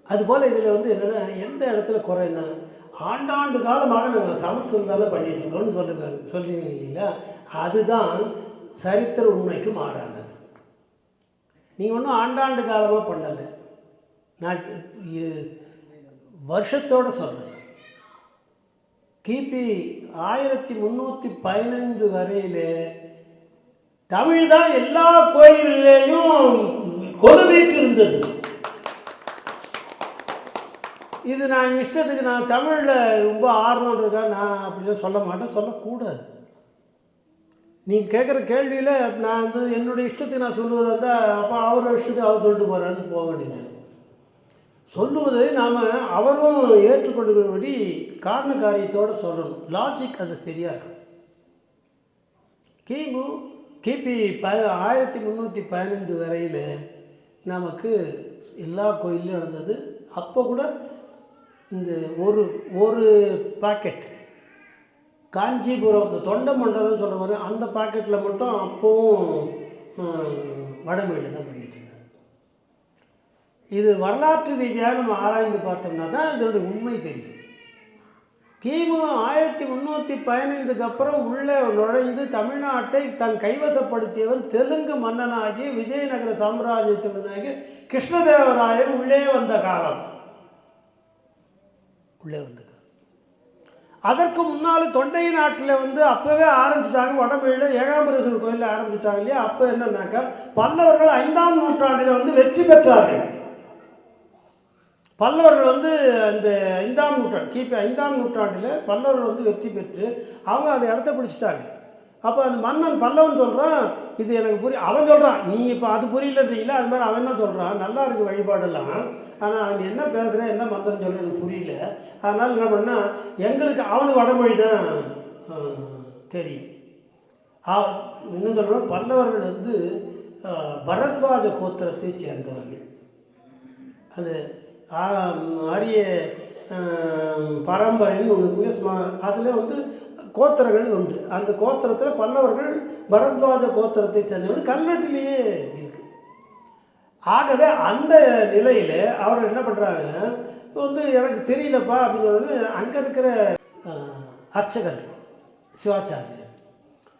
அதுபோல் இதில் வந்து என்னென்னா எந்த இடத்துல குறைன்னா, ஆண்டாண்டு காலமாக நாங்கள் சமஸ்கிருதம் பண்ணிட்டு இருக்கோம்னு சொல்கிறீங்க இல்லைங்களா? அதுதான் சரித்திர உண்மைக்கு மாறானது. நீங்கள் ஒன்றும் ஆண்டாண்டு காலமாக பண்ணலை, நான் வருஷத்தோடு சொல்கிறேன். கிபி 1315 வரையிலே தமிழ் தான் எல்லா கோயில்களிலேயும் கொலுவீட்டு இருந்தது. இது நான் இஷ்டத்துக்கு நான் தமிழில் ரொம்ப ஆர்வம்ன்றதா நான் அப்படிதான் சொல்ல மாட்டேன், சொல்லக்கூடாது. நீங்கள் கேட்குற கேள்வியில் நான் வந்து என்னுடைய இஷ்டத்துக்கு நான் சொல்லுவதாக இருந்தால் அப்போ அவரோட இஷ்டத்துக்கு அவர் சொல்லிட்டு போகிறான்னு போக வேண்டியது. சொல்லுவது நாம் அவரும் ஏற்றுக்கொள்ளும்படி காரண காரியத்தோடு சொல்லணும். லாஜிக் அது சரியாக இருக்கும். கிபி 1315 வரையில் நமக்கு எல்லா கோயிலும் நடந்தது. அப்போ கூட இந்த ஒரு பாக்கெட் காஞ்சிபுரம் இந்த தொண்டை மண்டலம் சொல்கிற மாதிரி அந்த பாக்கெட்டில் மட்டும் அப்போவும் வடமொழியில் தான் பண்ணிட்டு இருந்தாங்க. இது வரலாற்று ரீதியாக நம்ம ஆராய்ந்து பார்த்தோம்னா தான் இதோட உண்மை தெரியும். கிமு 1315 அப்புறம் உள்ளே நுழைந்து தமிழ்நாட்டை தன் கைவசப்படுத்தியவன் தெலுங்கு மன்னனாகி விஜயநகர சாம்ராஜ்யத்தினாகி கிருஷ்ணதேவராயர் உள்ளே வந்த காலம். அதற்கு முன்னால் தொண்டை நாட்டில் வந்து அப்போவே ஆரம்பிச்சிட்டாங்க. வடமொழியில் ஏகாம்பரேஸ்வரர் கோயிலில் ஆரம்பிச்சிட்டாங்க இல்லையா. அப்போ என்னன்னாக்கா பல்லவர்கள் 5ஆம் நூற்றாண்டில் வந்து வெற்றி பெற்றார்கள். பல்லவர்கள் வந்து அந்த 5ஆம் நூற்றாண்டு கிபி 5ஆம் நூற்றாண்டில் பல்லவர்கள் வந்து வெற்றி பெற்று அவங்க அந்த இடத்த பிடிச்சிட்டாங்க. அப்போ அந்த மன்னன் பல்லவன் சொல்கிறான், இது எனக்கு அவன் சொல்கிறான், நீங்கள் இப்போ அது புரியலன்றீங்களா, அது மாதிரி அவன் என்ன சொல்கிறான், நல்லா இருக்குது வழிபாடெல்லாம், ஆனால் அவன் என்ன பேசுகிறேன் என்ன மந்திரம் சொல்ல எனக்கு புரியல. அதனால் என்ன பண்ணால் எங்களுக்கு அவனுக்கு வடமொழி தான் தெரியும். இன்னும் சொல்கிறோம், பல்லவர்கள் வந்து பரத்வாஜ கோத்திரத்தை சேர்ந்தவர்கள். அது ஆரிய பரம்பரைன்னு ஒன்று, அதில் வந்து கோத்திரங்கள் உண்டு. அந்த கோத்திரத்தில் பல்லவர்கள் பரத்வாஜ கோத்திரத்தை சேர்ந்தவர்கள் கல்வெட்டிலேயே இருக்குது. ஆகவே அந்த நிலையில் அவர்கள் என்ன பண்ணுறாங்க, வந்து எனக்கு தெரியலப்பா அப்படின்னு சொல்லி அங்கே இருக்கிற அர்ச்சகர்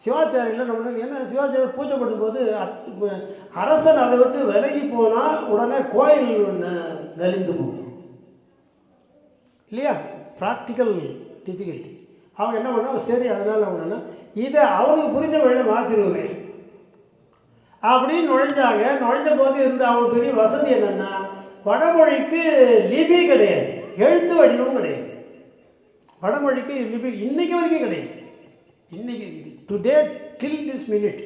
சிவாச்சாரியெல்லாம் நம்ம என்ன சிவாச்சாரியர் பூஜை பண்ணும்போது அரசன் அதை விட்டு விலகி போனால் உடனே கோயில் நலிந்து போகும் இல்லையா, ப்ராக்டிக்கல் டிஃபிகல்ட்டி. அவங்க என்ன பண்ணால் சரி அதனால் அவனா இதை அவனுக்கு புரிஞ்ச வழியில் மாற்றிடுவேன் அப்படின்னு நுழைஞ்ச போது இருந்த அவங்க பெரிய வசதி என்னென்னா, வடமொழிக்கு லிபி கிடையாது, எழுத்து வடிவம் கிடையாது. வடமொழிக்கு லிபி இன்றைக்கி வரைக்கும் கிடையாது. இன்றைக்கி டுடே டில் திஸ் மினிட்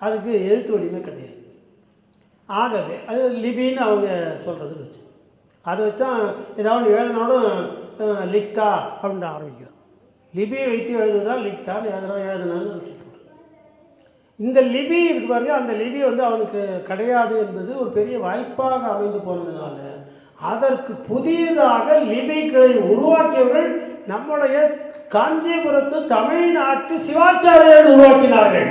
அதுக்கு எழுத்து வடிவமே கிடையாது. ஆகவே அது லிபின்னு அவங்க சொல்கிறது வச்சு அதை வச்சா ஏதாவது எழுதினாலும் லிக்தா அப்படின்னு ஆரம்பிக்கிறோம். லிபியை வைத்து எழுதுதான் லிக்தான்னு எழுதுனான்னு வச்சு இந்த லிபி இருக்கு பாருங்க, அந்த லிபி வந்து அவனுக்கு கிடையாது என்பது ஒரு பெரிய வாய்ப்பாக அமைந்து போனதுனால அதற்கு புதியதாக லிபிகளை உருவாக்கியவர்கள் நம்முடைய காஞ்சிபுரத்து தமிழ்நாட்டு சிவாச்சாரியர்கள் உருவாக்கினார்கள்.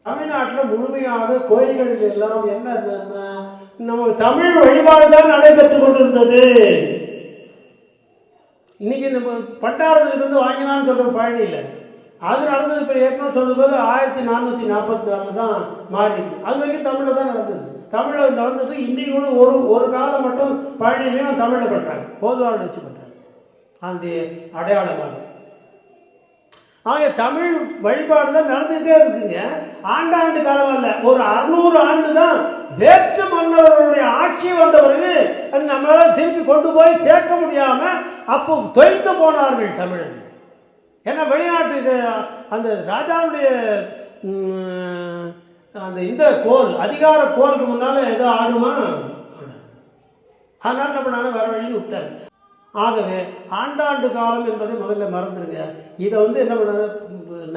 தமிழ்நாட்டில் முழுமையாக கோயில்களில் எல்லாம் என்ன நம்ம தமிழ் வழிபாடு தான் நடைபெற்று கொண்டிருந்தது. இன்னைக்கு நம்ம பண்டாரத்துக்கிட்ட வாங்கினான்னு சொல்கிறோம் பழனியில், அது நடந்தது. இப்போ ஏற்கனவே சொன்னது போது 1444 தான் மாறிடுது. அது வரைக்கும் தமிழில் தான் நடந்தது. தமிழில் நடந்தது. இன்றைக்கி கூட ஒரு காலம் மட்டும் பழனிலையும் தமிழில் பண்ணுறாங்க, போதுவாடு வச்சு பண்ணுறாங்க அந்த அடையாளமாக. ஆக தமிழ் வழிபாடு தான் நடந்துகிட்டே இருக்குங்க. ஆண்டாண்டு காலம் அல்ல, ஒரு 600 ஆண்டு தான் வேற்று மன்னர்களுடைய ஆட்சி வந்த பிறகு அது நம்மளால் திருப்பி கொண்டு போய் சேர்க்க முடியாமல் அப்போ தொய்ந்து போனார்கள் தமிழர்கள். ஏன்னா வெளிநாட்டுக்கு அந்த ராஜாவுடைய அந்த இந்த கோல் அதிகார கோலுக்கு முன்னால் ஏதோ ஆடுமா, அதனால் என்ன பண்ணாலும் வேறு வழின்னு விட்டார். ஆகவே ஆண்டாண்டு காலம் என்பதை முதல்ல மறந்துடுங்க. இதை வந்து என்ன பண்ண,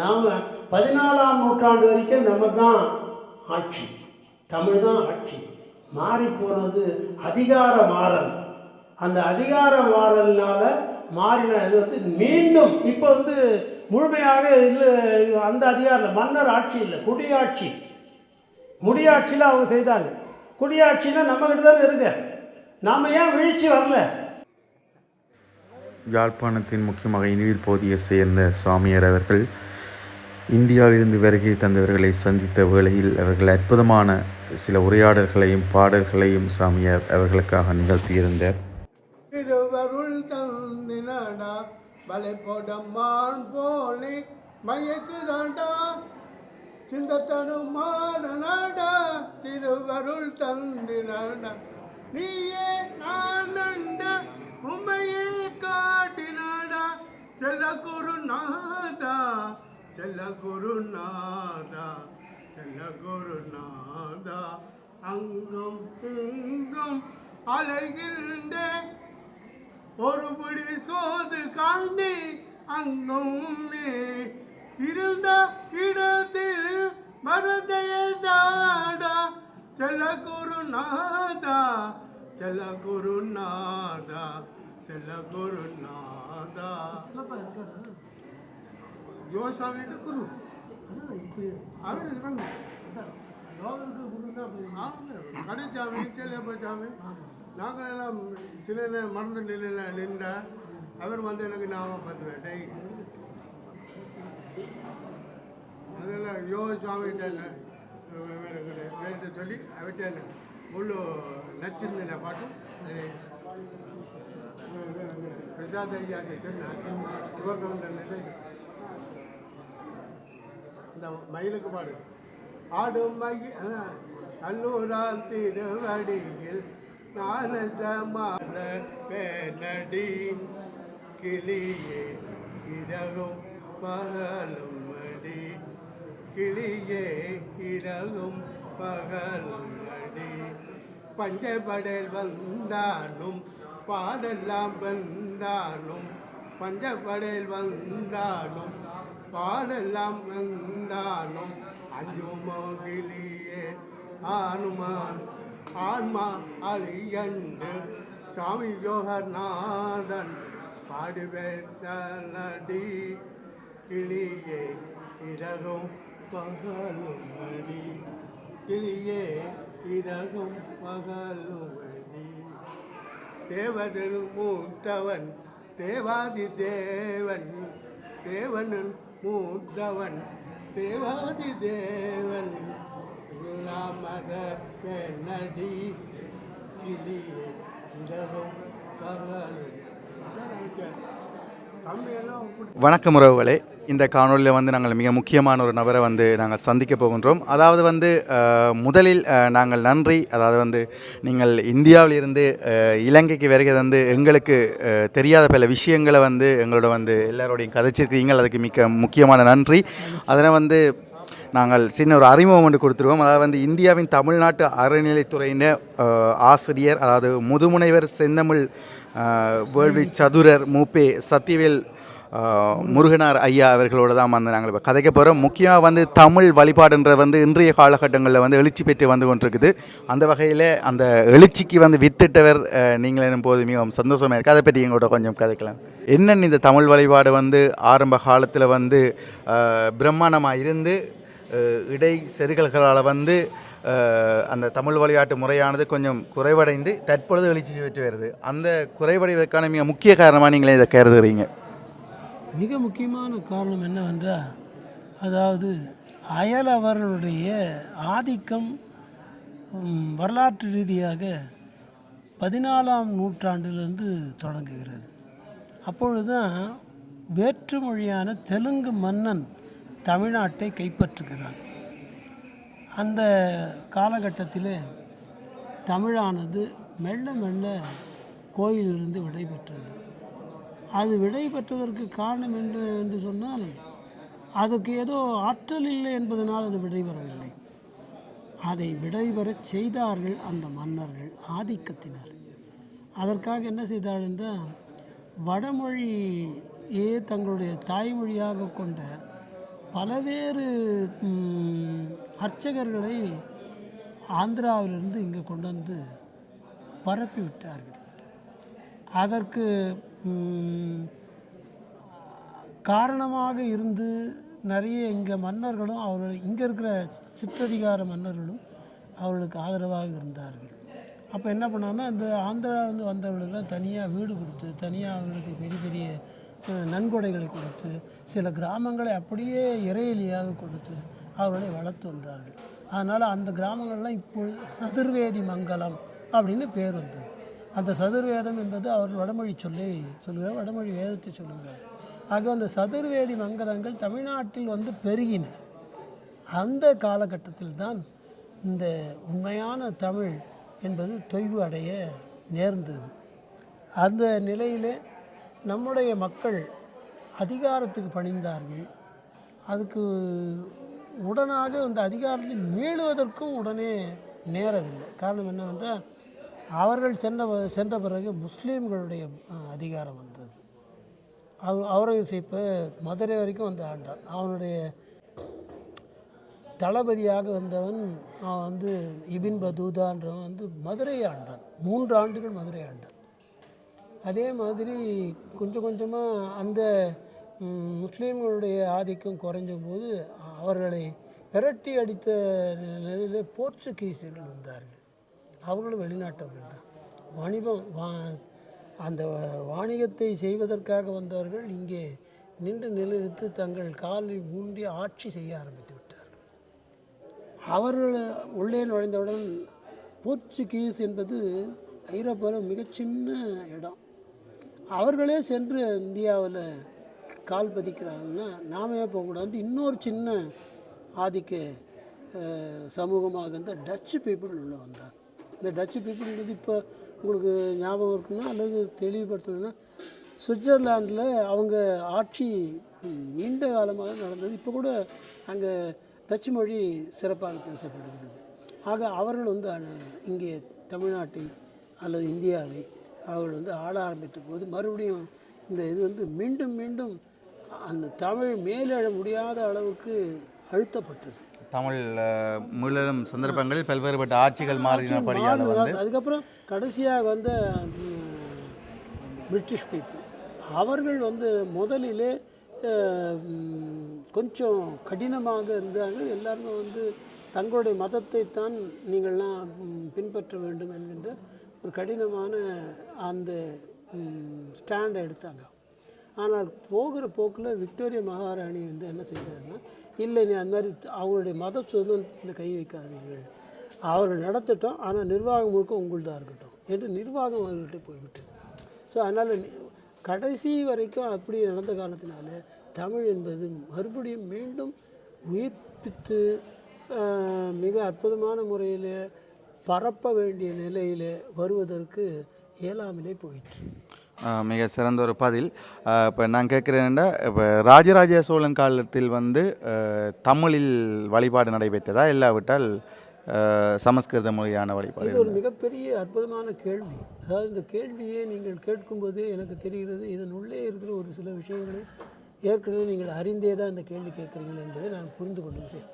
நாம் 14ஆம் நூற்றாண்டு வரைக்கும் நம்ம தான் ஆட்சி, தமிழ் தான் ஆட்சி. மாறிப்போனது அதிகார மாறல். அந்த அதிகார மாறல்னால் மாறின இது வந்து மீண்டும் இப்போ வந்து முழுமையாக இல்லை. அந்த அதிகாரம் மன்னர் ஆட்சி இல்லை, குடியாட்சி. முடியாட்சியில் அவங்க செய்தாங்க. குடியாட்சின்னா நம்மகிட்ட தானே இருங்க, நாம் ஏன் வீழ்ச்சி வரல? யாழ்ப்பாணத்தின் முக்கியமாக இனிவில் பகுதியை சேர்ந்த சுவாமியார் அவர்கள் இந்தியாவிலிருந்து வருகை தந்தவர்களை சந்தித்த வேளையில் அவர்கள் அற்புதமான சில உரையாடல்களையும் பாடல்களையும் சாமியார் அவர்களுக்காக நிகழ்த்தியிருந்தார். திருவருள் தந்தினடா வலை போடம்மான் போலே மயக்குதாண்டா சிந்தத்தனுமாடா திருவருள் தந்தினடா நீயே ஆனந்த உண்மையை காட்டினாடா செல்ல குருநாதா செல்ல குருநாதா செல்ல குருநாதா அங்கும் இங்கும் அலைகின்ற ஒரு பிடி சோது காண்டி அங்குமே இருந்த இடத்தில் மறந்தையதாடா செல்ல குருநாதா செல்ல குருநாதா செல்ல குருநாதா யோசாமி குரு அவர் இருக்காங்க கடைச்சாமி செல்லப்பச்சாமி நாங்கள் எல்லாம் சில மறந்த நிலையில் நின்றா அவர் வந்து எனக்கு ஞாபகப்படுத்துவேன் டை அதெல்லாம் யோசாமிகிட்ட வேலை சொல்லி அவர்கிட்ட முழு நச்சிருந்த பாட்டும் பிரசாத் ஐயாக்கு சொன்னார் சிவகவுண்டர் இந்த மயிலுக்கு பாடு ஆடும் மயில் கல்லூரால் திருவடியில் நானந்தமான பேனடி கிளியே இரவும் பகலும் அடி கிளியே இரவும் பகலும் அடி பஞ்சப்படையில் வந்தாலும் பாடெல்லாம் வந்தாலும் பஞ்சப்படையில் வந்தாலும் பாடெல்லாம் வந்தாலும் அஞ்சுமோ கிளியே ஆனுமான் ஆன்மா அழியண்டு சாமி யோகநாதன் பாடுவேத்தனடி கிளியே இரகும் பகலும் அடி கிளியே இரகும் பகலும் அடி தேவனில் மூத்தவன் தேவாதி தேவன் தேவனில் மூத்தவன் தேவாதி தேவன் மத பெண்ணடி கிளியே இரவும் பகலும். வணக்கம் உறவுகளே, இந்த காணொலியில் வந்து நாங்கள் மிக முக்கியமான ஒரு நபரை வந்து நாங்கள் சந்திக்க போகின்றோம். அதாவது வந்து முதலில் நாங்கள் நன்றி, அதாவது வந்து நீங்கள் இந்தியாவிலிருந்து இலங்கைக்கு வருகை தந்து எங்களுக்கு தெரியாத பல விஷயங்களை வந்து எங்களோட வந்து எல்லாரோடையும் கதைச்சிருக்கிறீங்க. அதுக்கு மிக முக்கியமான நன்றி. அதனை வந்து நாங்கள் சின்ன ஒரு அறிமுகம் ஒன்று கொடுத்துருவோம். அதாவது வந்து இந்தியாவின் தமிழ்நாட்டு அறநிலைத்துறையின் ஆசிரியர், அதாவது முதுமுனைவர் செந்தமிழ் வேள்வி சதுரர் மூப்பே சத்தியவேல் முருகனார் ஐயா அவர்களோடு தான் வந்து நாங்கள் இப்போ கதைக்க போகிறோம். முக்கியமாக வந்து தமிழ் வழிபாடுன்ற வந்து இன்றைய காலகட்டங்களில் வந்து எழுச்சி பெற்று வந்து கொண்டிருக்குது. அந்த வகையில் அந்த எழுச்சிக்கு வந்து வித்திட்டவர் நீங்கள் என்னும் போது மிகவும் சந்தோஷமாக இருக்குது. அதை பற்றி எங்களோட கொஞ்சம் கதைக்கலாம். என்னென்னு இந்த தமிழ் வழிபாடு வந்து ஆரம்ப காலத்தில் வந்து பிரம்மாண்டமாக இருந்து இடை செருகல்களால் வந்து அந்த தமிழ் விளையாட்டு முறையானது கொஞ்சம் குறைவடைந்து தற்பொழுது எழுச்சி பெற்று வருது. அந்த குறைவடைவதற்கான மிக முக்கிய காரணமாக நீங்களே இதை கருதுகிறீங்க? மிக முக்கியமான காரணம் என்னவென்றால், அதாவது அயலவர்களுடைய ஆதிக்கம் வரலாற்று ரீதியாக 14ஆம் நூற்றாண்டிலிருந்து தொடங்குகிறது. அப்பொழுதுதான் வேற்று மொழியான தெலுங்கு மன்னன் தமிழ்நாட்டை கைப்பற்றுகிறான். அந்த காலகட்டத்தில் தமிழானது மெல்ல மெல்ல கோயிலிருந்து விடைபெற்றது. அது விடைபெற்றதற்கு காரணம் என்று சொன்னால், அதுக்கு ஏதோ ஆற்றல் இல்லை என்பதனால் அது விடைபெறவில்லை. அதை விடைபெறச் செய்தார்கள் அந்த மன்னர்கள், ஆதிக்கத்தினர். அதற்காக என்ன செய்தார்கள் என்றால், வடமொழியே தங்களுடைய தாய்மொழியாக கொண்ட பலவேறு அர்ச்சகர்களை ஆந்திராவிலிருந்து இங்கே கொண்டு வந்து பரப்பி விட்டார்கள். அதற்கு காரணமாக இருந்து நிறைய இங்கே மன்னர்களும் இங்கே இருக்கிற சிற்றதிகார மன்னர்களும் அவர்களுக்கு ஆதரவாக இருந்தார்கள். அப்போ என்ன பண்ணாங்கன்னா, இந்த ஆந்திராவிலிருந்து வந்தவர்களுக்கெல்லாம் தனியாக வீடு கொடுத்து, தனியாக அவர்களுக்கு பெரிய பெரிய நன்கொடைகளை கொடுத்து, சில கிராமங்களை அப்படியே இறையிலியாக கொடுத்து அவர்களை வளர்த்து வந்தார்கள். அதனால் அந்த கிராமங்கள்லாம் இப்பொழுது சதுர்வேதி மங்கலம் அப்படின்னு பேர் வந்தது. அந்த சதுர்வேதம் என்பது அவர் வடமொழி சொல்லுகிறார், வடமொழி வேதத்தை சொல்லுகிறார். ஆக அந்த சதுர்வேதி மங்கலங்கள் தமிழ்நாட்டில் வந்து பெருகின. அந்த காலகட்டத்தில் தான் இந்த உண்மையான தமிழ் என்பது தொய்வு அடைய நேர்ந்தது. அந்த நிலையில் நம்முடைய மக்கள் அதிகாரத்துக்கு பணிந்தார்கள். அதுக்கு உடனாக அந்த அதிகாரத்தை மீளுவதற்கும் உடனே நேரவில்லை. காரணம் என்னவென்றால், அவர்கள் சென்ற பிறகு முஸ்லீம்களுடைய அதிகாரம் வந்தது. அவுரங்கசீப்பை மதுரை வரைக்கும் வந்து ஆண்டான். அவனுடைய தளபதியாக வந்தவன் அவன் வந்து இபின் பதூதான்றவன் வந்து மதுரையை ஆண்டான். 3 ஆண்டுகள் மதுரை ஆண்டான். அதே மாதிரி கொஞ்சம் கொஞ்சமாக அந்த முஸ்லீம்களுடைய ஆதிக்கம் குறைஞ்ச போது அவர்களை விரட்டி அடித்த நிலையில் போர்ச்சுகீசியர்கள் வந்தார்கள். அவர்களும் வெளிநாட்டவர்கள் தான். அந்த வாணிகத்தை செய்வதற்காக வந்தவர்கள் இங்கே நின்று நிலைத்து தங்கள் காலில் ஊன்றி ஆட்சி செய்ய ஆரம்பித்து விட்டார்கள். அவர்கள் உள்ளே நுழைந்தவுடன் போர்ச்சுகீஸ் என்பது ஐரோப்பாவில் மிகச் சின்ன இடம். அவர்களே சென்று இந்தியாவில் கால் பதிக்கிறாங்கன்னா நாமே போகக்கூடாது. இன்னொரு சின்ன ஆதிக்க சமூகமாக இருந்த டச்சு பீப்புள் உள்ளே வந்தாங்க. இந்த டச்சு பீப்புள் இப்போ உங்களுக்கு ஞாபகம் இருக்குன்னா அல்லது தெளிவுபடுத்தணுன்னா சுவிட்சர்லாண்டில் அவங்க ஆட்சி நீண்ட காலமாக நடந்தது. இப்போ கூட அங்கே டச்சு மொழி சிறப்பாக பேசப்படுகிறது. ஆக அவர்கள் வந்து இங்கே தமிழ்நாட்டை அல்லது இந்தியாவை அவர்கள் வந்து ஆள ஆரம்பித்த போது மறுபடியும் இந்த இது வந்து மீண்டும் மீண்டும் அந்த தமிழ் மேலெழ முடியாத அளவுக்கு அழுத்தப்பட்டது. தமிழ் மீளும் சந்தர்ப்பங்களில் பல்வேறுபட்ட ஆட்சிகள் மாறினபடியால் வந்து அதுக்கப்புறம் கடைசியாக வந்த பிரிட்டிஷ் பீப்புள் அவர்கள் வந்து முதலிலே கொஞ்சம் கடினமாக இருந்தாங்க. எல்லாருமே வந்து தங்களுடைய மதத்தை தான் நீங்கள்லாம் பின்பற்ற வேண்டும் என்கின்ற ஒரு கடினமான அந்த ஸ்டாண்டை எடுத்தாங்க. ஆனால் போகிற போக்கில் விக்டோரியா மகாராணி வந்து என்ன செய்தாருன்னா, இல்லை நீ அந்த மாதிரி அவங்களுடைய மத சுதந்திரத்தில் கை வைக்காதீர்கள், அவர்கள் நடத்திட்டோம், ஆனால் நிர்வாகம் முழுக்க உங்கள்தான் இருக்கட்டும் என்று நிர்வாகம் அவர்கள்ட்ட போய்விட்டது. ஸோ அதனால் கடைசி வரைக்கும் அப்படி நடந்த காரணத்தினால தமிழ் என்பது மறுபடியும் மீண்டும் உயிர்ப்பித்து மிக அற்புதமான முறையில் பரப்ப வேண்டிய நிலையில் வருவதற்கு இயலாமலே போயிற்று. மிக சிறந்த ஒரு பதில். இப்போ நான் கேட்குறேன்னா, இப்போ ராஜராஜ சோழன் காலத்தில் வந்து தமிழில் வழிபாடு நடைபெற்றதா இல்லாவிட்டால் சமஸ்கிருத மொழியான வழிபாடு? இது ஒரு மிகப்பெரிய அற்புதமான கேள்வி. அதாவது இந்த கேள்வியை நீங்கள் கேட்கும்போதே எனக்கு தெரிகிறது இதனுள்ளே இருக்கிற ஒரு சில விஷயங்களை ஏற்கனவே நீங்கள் அறிந்தே தான் இந்த கேள்வி கேட்குறீங்கள் என்பதை நான் புரிந்து கொள்கிறேன்.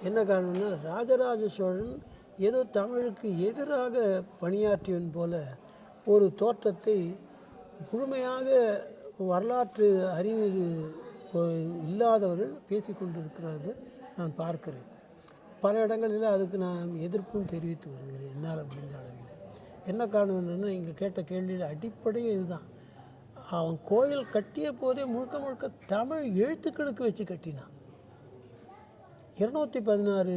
என்ன காரணம்னா, ராஜராஜ சோழன் ஏதோ தமிழுக்கு எதிராக பணியாற்றியவன் போல ஒரு தோற்றத்தை முழுமையாக வரலாற்று அறிவு இல்லாதவர்கள் பேசிக்கொண்டிருக்கிறார்கள் நான் பார்க்கிறேன். பல இடங்களில் அதுக்கு நான் எதிர்ப்பும் தெரிவித்து வருகிறேன் என்னால் முடிந்த அளவில். என்ன காரணம் என்னென்னா, இங்கே கேட்ட கேள்வியில் அடிப்படையே இதுதான். அவன் கோயில் கட்டிய போதே முழுக்க முழுக்க தமிழ் எழுத்துக்களுக்கு வச்சு கட்டினான். 216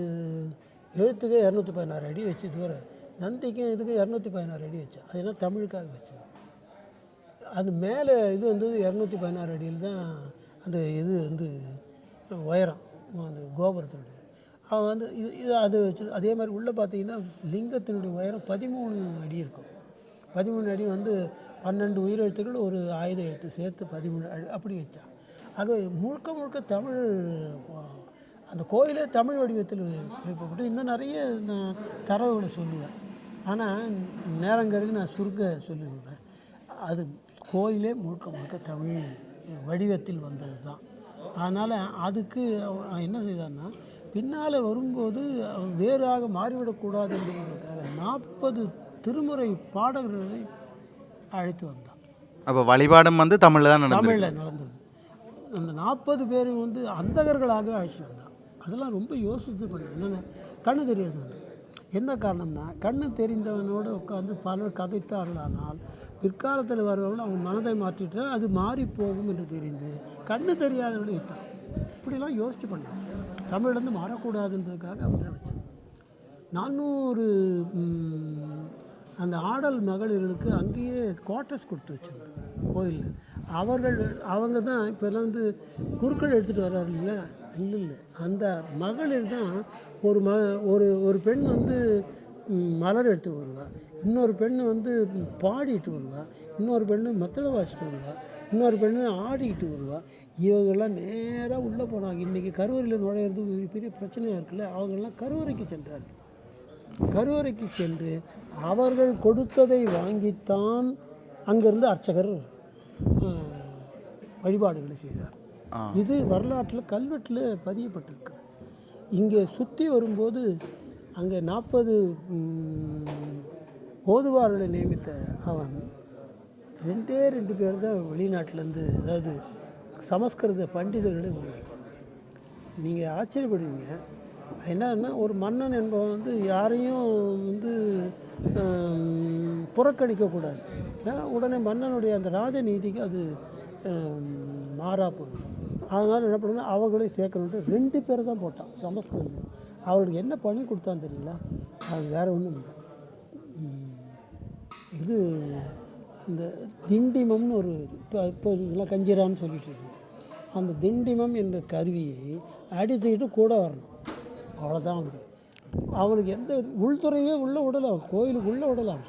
எழுத்துக்கு 216 அடி வச்சு தூரம், நந்திக்கும் இதுக்கு 216 அடி வச்சான். அது என்ன தமிழுக்காக வச்சது. அது மேலே இது வந்து 216 அடியில் தான் அந்த இது வந்து உயரம் அந்த கோபுரத்தினுடைய. அவன் வந்து இது அது வச்சு அதே மாதிரி உள்ளே பார்த்தீங்கன்னா லிங்கத்தினுடைய உயரம் 13 அடி இருக்கும். 13 அடி வந்து 12 உயிரெழுத்துக்கள் ஒரு ஆயுத எழுத்து சேர்த்து 13 அடி அப்படி வச்சான். ஆக முழுக்க முழுக்க தமிழ் அந்த கோயிலே தமிழ் வடிவத்தில் எழுப்பப்பட்டு இன்னும் நிறைய நான் தரவுகளை சொல்லுவேன். ஆனால் நேரங்கிறது நான் சுருக்க சொல்லிவிடுறேன். அது கோயிலே முழுக்க முழுக்க தமிழ் வடிவத்தில் வந்தது தான். அதனால் அதுக்கு என்ன செய்தான்னா, பின்னால் வரும்போது வேறாக மாறிவிடக்கூடாது என்பதற்காக 40 திருமுறை பாடகர்களை அழைத்து வந்தான். அப்போ வழிபாடும் வந்து தமிழில் தான் தமிழில் நடந்தது. அந்த 40 பேர் வந்து அந்தகர்களாக அழைச்சி வந்தான். அதெல்லாம் ரொம்ப யோசித்து பண்ண. என்னென்ன கண்ணு தெரியாது. என்ன காரணம்னா, கண்ணு தெரிந்தவனோடு உட்காந்து பலர் கதைத்தார்களானால் பிற்காலத்தில் வரவர்கள் அவங்க மனதை மாற்றிட்டு அது மாறி போகும் என்று தெரிந்து கண்ணு தெரியாதவர்கள் வைத்தான். இப்படிலாம் யோசித்து பண்ணான். தமிழ்லேருந்து மாறக்கூடாதுன்றதுக்காக அப்படிதான் வச்சேன். 400 அந்த ஆடல் மகளிர்களுக்கு அங்கேயே குவார்ட்டர்ஸ் கொடுத்து வச்சிருந்தேன் கோயிலில். அவங்க தான் இப்போல்லாம் வந்து குருக்கள் எடுத்துகிட்டு வர்றாரு இல்லை, இல்லை அந்த மகளிர் தான் ஒரு பெண் வந்து மலர் எடுத்து வருவாள், இன்னொரு பெண் வந்து பாடிட்டு வருவாள், இன்னொரு பெண்ணு மத்தளை வாசிட்டு வருவாள், இன்னொரு பெண்ணு ஆடிக்கிட்டு வருவாள். இவங்கெல்லாம் நேராக உள்ளே போனாங்க. இன்றைக்கி கருவறையில் நுழையிறது பெரிய பிரச்சனையாக இருக்குல்ல, அவங்கெல்லாம் கருவறைக்கு சென்றார்கள். கருவறைக்கு சென்று அவர்கள் கொடுத்ததை வாங்கித்தான் அங்கிருந்து அர்ச்சகர் வழிபாடுகளை செய்தார். இது வரலாற்றில் கல்வெட்டில் பதியப்பட்டிருக்கு. இங்கே சுற்றி வரும்போது அங்கே 40 ஓதுவார்களை நியமித்த அவன் 2 பேர் தான் வெளிநாட்டிலேருந்து, அதாவது சமஸ்கிருத பண்டிதர்களை உருவாக்கி. நீங்கள் ஆச்சரியப்படுவீங்க. என்னன்னா, ஒரு மன்னன் என்பவன் வந்து யாரையும் வந்து புறக்கணிக்கக்கூடாது. ஏன்னா உடனே மன்னனுடைய அந்த ராஜநீதிக்கு அது மாறா போகும். அதனால் என்ன பண்ணுன்னா, அவங்களையும் சேர்க்கணுன்ட்டு 2 பேர் தான் போட்டான் சமஸ்கிருதம். அவருக்கு என்ன பணி கொடுத்தான்னு தெரியல. அது வேறு ஒன்றும் இல்லை. இது இந்த திண்டிமம்னு ஒரு இப்போ இதெல்லாம் கஞ்சிரான்னு சொல்லிட்டு இருக்கு. அந்த திண்டிமம் என்ற கருவியை அடித்துக்கிட்டு கூட வரணும். அவ்வளோதான் அவனுக்கு எந்த உள்துறையே உள்ளே விடலாம். கோயிலுக்கு உள்ளே விடலாம்.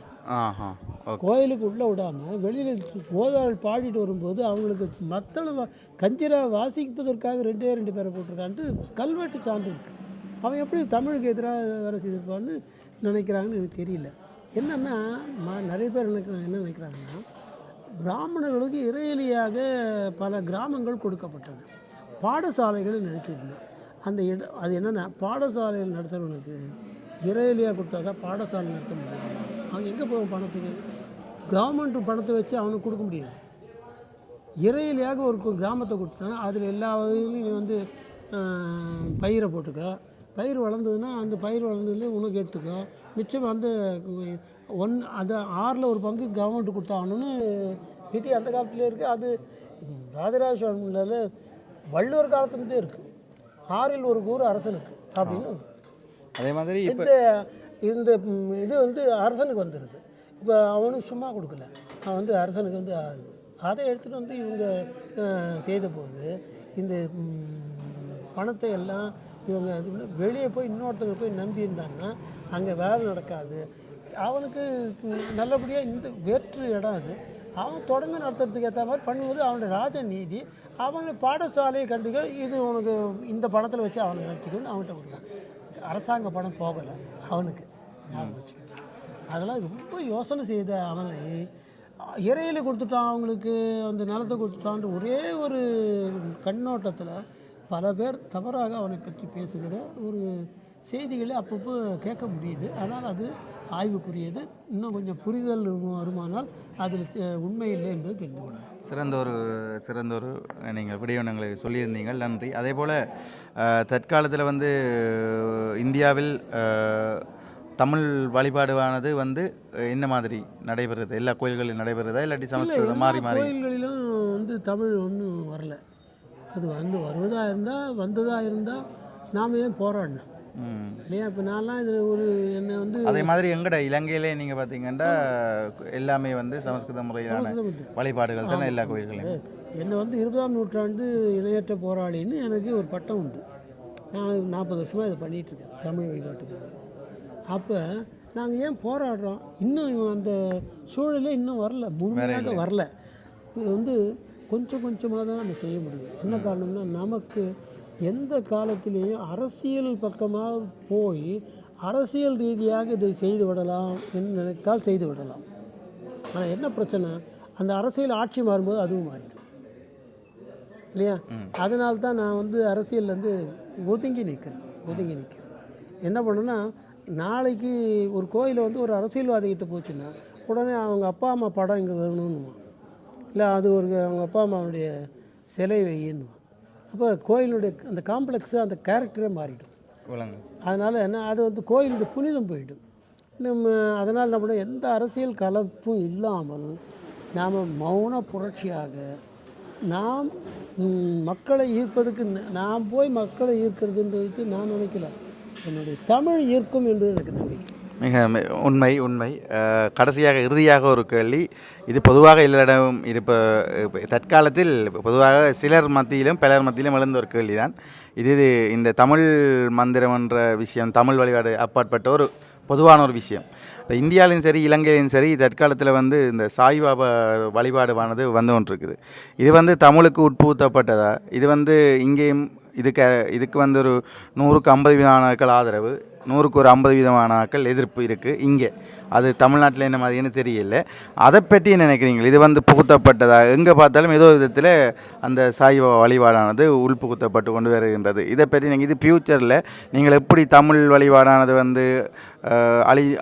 கோயிலுக்கு உள்ளே விடாமல் வெளியில் ஓதாள் பாடிட்டு வரும்போது அவங்களுக்கு மத்தள கஞ்சிரா வாசிப்பதற்காக 2 பேரை போட்டிருக்கான்ட்டு கல்வெட்டு சான்று இருக்கு. அவன் எப்படி தமிழுக்கு எதிராக வேலை செய்திருப்பான்னு நினைக்கிறாங்கன்னு எனக்கு தெரியல. என்னென்னா நிறைய பேர் என்ன நினைக்கிறாங்கன்னா, பிராமணர்களுக்கு இறையிலியாக பல கிராமங்கள் கொடுக்கப்பட்டது, பாடசாலைகள் நடத்தியிருந்தேன். அந்த இடம் அது என்னென்னா, பாடசாலைகள் நடத்துகிறவனுக்கு இறையிலியாக கொடுத்தா தான் பாடசாலை நடத்த முடியும். அவன் எங்கே போவான் பணத்துக்கு? கவர்மெண்ட்டு பணத்தை வச்சு அவனுக்கு கொடுக்க முடியாது. இறையிலியாக ஒரு கிராமத்தை கொடுத்தானா அதில் எல்லா வகையிலையும் நீ வந்து பயிரை போட்டுக்க. பயிர் வளர்ந்ததுன்னா அந்த பயிர் வளர்ந்ததுலேயே உனக்கு எடுத்துக்கோ. மிச்சம் வந்து அது 6ல் ஒரு பங்கு கவர்மெண்ட்டு கொடுத்தாகணும்னு விதி அந்த காலத்துலேயே இருக்குது. அது ராஜராஜ சோழனில் வள்ளுவர் காலத்துலேருந்தே இருக்குது. 6ல் ஒரு கூறு அரசனுக்கு அப்படின்னு. அதே மாதிரி இந்த இது வந்து அரசனுக்கு வந்துடுது. இப்போ அவனும் சும்மா கொடுக்கல, அவன் வந்து அரசனுக்கு வந்து அதை எடுத்துகிட்டு வந்து இவங்க செய்த போது இந்த பணத்தை எல்லாம் இவங்க வெளியே போய் இன்னொருத்தங்க போய் நம்பி இருந்தாங்கன்னா அங்கே வேலை நடக்காது. அவனுக்கு நல்லபடியாக இந்த வேற்று இடம் அது. அவன் தொடர்ந்து நடத்துறதுக்கு ஏற்ற மாதிரி பண்ணும்போது அவனுடைய ராஜநீதி அவனை பாடசாலையை கண்டுக்க, இது உனக்கு இந்த பணத்தில் வச்சு அவனை நடத்திக்கணும்னு அவன்கிட்ட கொடுக்கலாம். அரசாங்க பணம் போகலை அவனுக்கு, ஞாபகம் வச்சுக்கிட்டு. அதெல்லாம் ரொம்ப யோசனை செய்த அவனை இறையில் கொடுத்துட்டான், அவங்களுக்கு அந்த நிலத்தை கொடுத்துட்டான்ற ஒரே ஒரு கண்ணோட்டத்தில் பல பேர் தவறாக அவனை பற்றி பேசுகிற ஒரு செய்திகளை அப்பப்போ கேட்க முடியுது. அதனால் அது ஆய்வுக்குரியது. இன்னும் கொஞ்சம் புரிதல் வருமானால் அதில் உண்மை இல்லை என்பது தெரிந்து கொள்ளலாம். சிறந்த ஒரு நீங்கள் விடயங்களை சொல்லியிருந்தீங்கள், நன்றி. அதே போல் தற்காலத்தில் வந்து இந்தியாவில் தமிழ் வழிபாடுவானது வந்து என்ன மாதிரி நடைபெறுது? எல்லா கோயில்களிலும் நடைபெறுதா இல்லாட்டி சமஸ்கிருதம் மாறி கோயில்களிலும் வந்து தமிழ் ஒன்றும் வரல. அது வந்து வந்ததாக இருந்தால் நாம் ஏன் போராடணும் இல்லையா? இப்போ நான்லாம் இது ஒரு என்ன வந்து அதே மாதிரி எங்கட இலங்கையிலே நீங்கள் பார்த்தீங்கன்னா எல்லாமே வந்து சமஸ்கிருத முறையிலான வழிபாடுகள் தானே எல்லா கோயில்களையும். என்னை வந்து 20ஆம் நூற்றாண்டு இணையற்ற போராளின்னு எனக்கு ஒரு பட்டம் உண்டு. நான் 40 வருஷமாக இதை பண்ணிகிட்ருக்கேன் தமிழ் வழிபாட்டுக்காக. அப்போ நாங்கள் ஏன் போராடுறோம்? இன்னும் அந்த சூழலே இன்னும் வரல, முழுமையாக வரல. இப்போ வந்து கொஞ்சம் கொஞ்சமாக தான் நம்ம செய்ய முடியும். என்ன காரணம்னா, நமக்கு எந்த காலத்திலேயும் அரசியல் பக்கமாக போய் அரசியல் ரீதியாக இதை செய்து விடலாம் என்று நினைத்தால் செய்து விடலாம். ஆனால் என்ன பிரச்சனை, அந்த அரசியல் ஆட்சி மாறும்போது அதுவும் மாறிடும் இல்லையா? அதனால தான் நான் வந்து அரசியல்லேருந்து ஒதுங்கி நிற்கிறேன். என்ன பண்ணுன்னா, நாளைக்கு ஒரு கோயிலை வந்து ஒரு அரசியல்வாதிகிட்ட போச்சுன்னா உடனே அவங்க அப்பா அம்மா படம் இங்கே வேணும்னுவான், இல்லை அது அவங்க அப்பா அம்மாவுடைய சிலை வையின்னுவான். அப்போ கோயிலுடைய அந்த காம்ப்ளெக்ஸு அந்த கேரக்டரே மாறிடும். அதனால் என்ன, அது வந்து கோயிலுடைய புனிதம் போயிடும். அதனால் என்ன பண்ண, எந்த அரசியல் கலப்பும் இல்லாமல் நாம் மௌன புரட்சியாக நாம் மக்களை ஈர்ப்பதுக்கு, நான் போய் மக்களை ஈர்க்கிறதுன்றது நான் நினைக்கல, என்னுடைய தமிழ் ஈர்க்கும் என்று எனக்கு நம்பிக்கை. மிக உண்மை. கடைசியாக இறுதியாக ஒரு கேள்வி. இது பொதுவாக எல்லாரிடம் தற்காலத்தில் பொதுவாக சிலர் மத்தியிலும் பலர் மத்தியிலும் எழுந்த ஒரு கேள்வி தான் இது. இந்த தமிழ் மந்திரம் என்ற விஷயம், தமிழ் வழிபாடு அப்பாற்பட்ட ஒரு பொதுவான ஒரு விஷயம். இப்போ இந்தியாவிலும் சரி இலங்கையிலும் சரி தற்காலத்தில் வந்து இந்த சாய்பாபா வழிபாடுவானது வந்து கொண்டிருக்குது. இது வந்து தமிழுக்கு உட்புகுத்தப்பட்டதா? இது வந்து இங்கேயும் இதுக்கு வந்து ஒரு 100க்கு 50 ஆதரவு. 100க்கு ஒரு 50% ஆட்கள் எதிர்ப்பு இருக்குது இங்கே. அது தமிழ்நாட்டில் என்ன மாதிரின்னு தெரியல. அதை பற்றி என்ன நினைக்கிறீங்க? இது வந்து புகுத்தப்பட்டதா? எங்கே பார்த்தாலும் ஏதோ விதத்தில் அந்த சாய்பாபா வழிபாடானது உள்புகுத்தப்பட்டு கொண்டு வருகின்றது. இதை பற்றி நீங்கள் இது ஃப்யூச்சரில் நீங்கள் எப்படி தமிழ் வழிபாடானது வந்து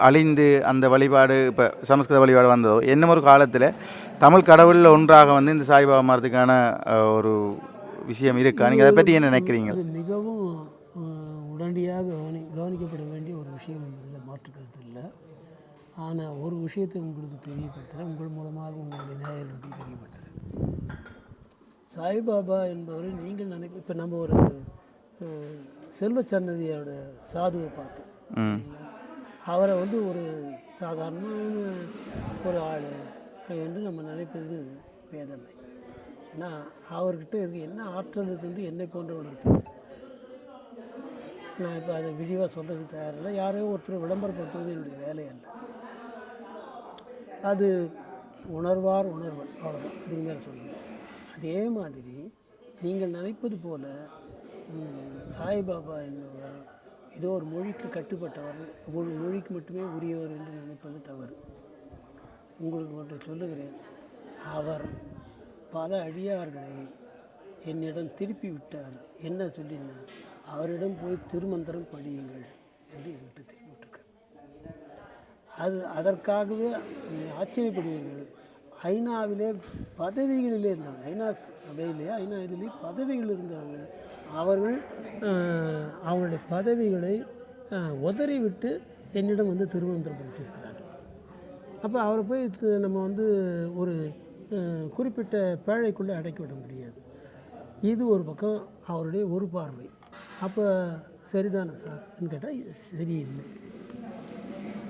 அழிந்து அந்த வழிபாடு இப்போ சமஸ்கிருத வழிபாடு வந்ததோ என்ன ஒரு காலத்தில் தமிழ் கடவுளில் ஒன்றாக வந்து இந்த சாய்பாபா மாறதுக்கான ஒரு விஷயம் இருக்கா? நீங்கள் அதை பற்றி என்ன நினைக்கிறீங்க? அது மிகவும் உடனடியாக கவனிக்கப்பட வேண்டிய ஒரு விஷயம் என்பதில் மாற்றுக்கிறது இல்லை. ஆனால் ஒரு விஷயத்தை உங்களுக்கு தெரியப்படுத்துகிறேன், உங்கள் மூலமாக உங்களுடைய நேயர்களுக்கும் தெரியப்படுத்துகிறேன். சாய்பாபா என்பவரை நீங்கள் இப்போ நம்ம ஒரு செல்வச்சன்னதியோட சாதுவை பார்த்தோம். அவரை வந்து ஒரு சாதாரணமான ஒரு ஆள் என்று நம்ம நினைப்பது வேதனை. ஏன்னா அவர்கிட்ட இருக்க என்ன ஆற்றல் இருக்குன்னு என்னை போன்றவர்களுக்கு நான் இப்போ அதை விரிவாக சொல்கிறதுக்கு தயாரில்லை. யாரையோ ஒருத்தர் விளம்பரப்படுத்துவது என்னுடைய வேலை அல்ல. அது உணர்வார் உணர்வன், அவ்வளோதான், அதுக்கு மேலே சொல்லணும். அதே மாதிரி நீங்கள் நினைப்பது போல சாய்பாபா என்பவர் ஏதோ ஒரு மொழிக்கு கட்டுப்பட்டவர், ஒரு மொழிக்கு மட்டுமே உரியவர் என்று நினைப்பது தவறு. உங்களுக்கு ஒன்றை சொல்லுகிறேன், அவர் பல அடியார்களை என்னிடம் திருப்பி விட்டார். என்ன சொல்லினார்? அவரிடம் போய் திருமந்திரம் படியுங்கள் என்று என்கிட்ட திருப்பி விட்டுருக்கார். அதற்காகவே ஆச்சரியப்படுவீர்கள். ஐநாவிலே பதவிகளிலே இருந்தாங்க, ஐநா சபையிலே ஐநா இதிலே பதவிகள் இருந்தார்கள். அவர்கள் அவங்களுடைய பதவிகளை உதறிவிட்டு என்னிடம் வந்து திருமந்திரம் படித்திருக்கிறார்கள். அப்போ அவரை போய் நம்ம வந்து ஒரு குறிப்பிட்ட பேழைக்குள்ளே அடக்கிவிட முடியாது. இது ஒரு பக்கம் அவருடைய ஒரு பார்வை. அப்போ சரிதானே சார்ன்னு கேட்டால் சரியில்லை.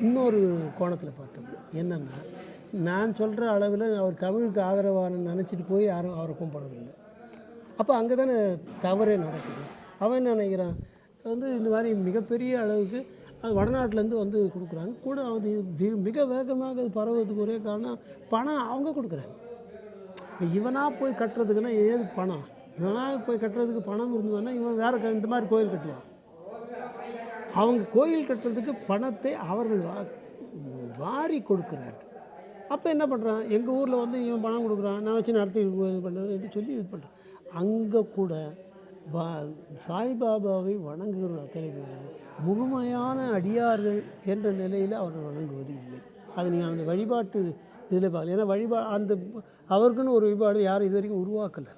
இன்னொரு கோணத்தில் பார்த்தோம் என்னென்னா, நான் சொல்கிற அளவில் அவர் தமிழுக்கு ஆதரவான நினச்சிட்டு போய் யாரும் அவரை கும்பிட்றதில்லை. அப்போ அங்கே தானே தவறே நடக்குது. அவன் என்ன நினைக்கிறான், வந்து இந்த மாதிரி மிகப்பெரிய அளவுக்கு அது வடநாட்டிலேருந்து வந்து கொடுக்குறாங்க கூட. அது மிக வேகமாக அது பரவுறதுக்கு ஒரே காரணம் பணம் அவங்க கொடுக்குறாங்க. இப்போ இவனாக போய் கட்டுறதுக்குன்னா ஏது பணம்? இவனாக போய் கட்டுறதுக்கு பணம் இருந்ததுன்னா இவன் வேறு இந்த மாதிரி கோயில் கட்டுவான். அவங்க கோயில் கட்டுறதுக்கு பணத்தை அவர்கள் வாரி கொடுக்குறார்கள். அப்போ என்ன பண்ணுறான், எங்கள் ஊரில் வந்து இவன் பணம் கொடுக்குறான், நான் வச்சு நடத்தி இது பண்ணுறது சொல்லி இது பண்ணுறான். அங்கே கூட சாய்பாபாவை வணங்குகிற அத்தனை பேர் முழுமையான அடியார்கள் என்ற நிலையில் அவர்கள் வணங்குவது இல்லை. அது நீங்கள் அந்த வழிபாட்டு இதில் பார்க்கல. ஏன்னா அந்த அவருக்குன்னு ஒரு வழிபாடு யாரும் இது வரைக்கும் உருவாக்கலை.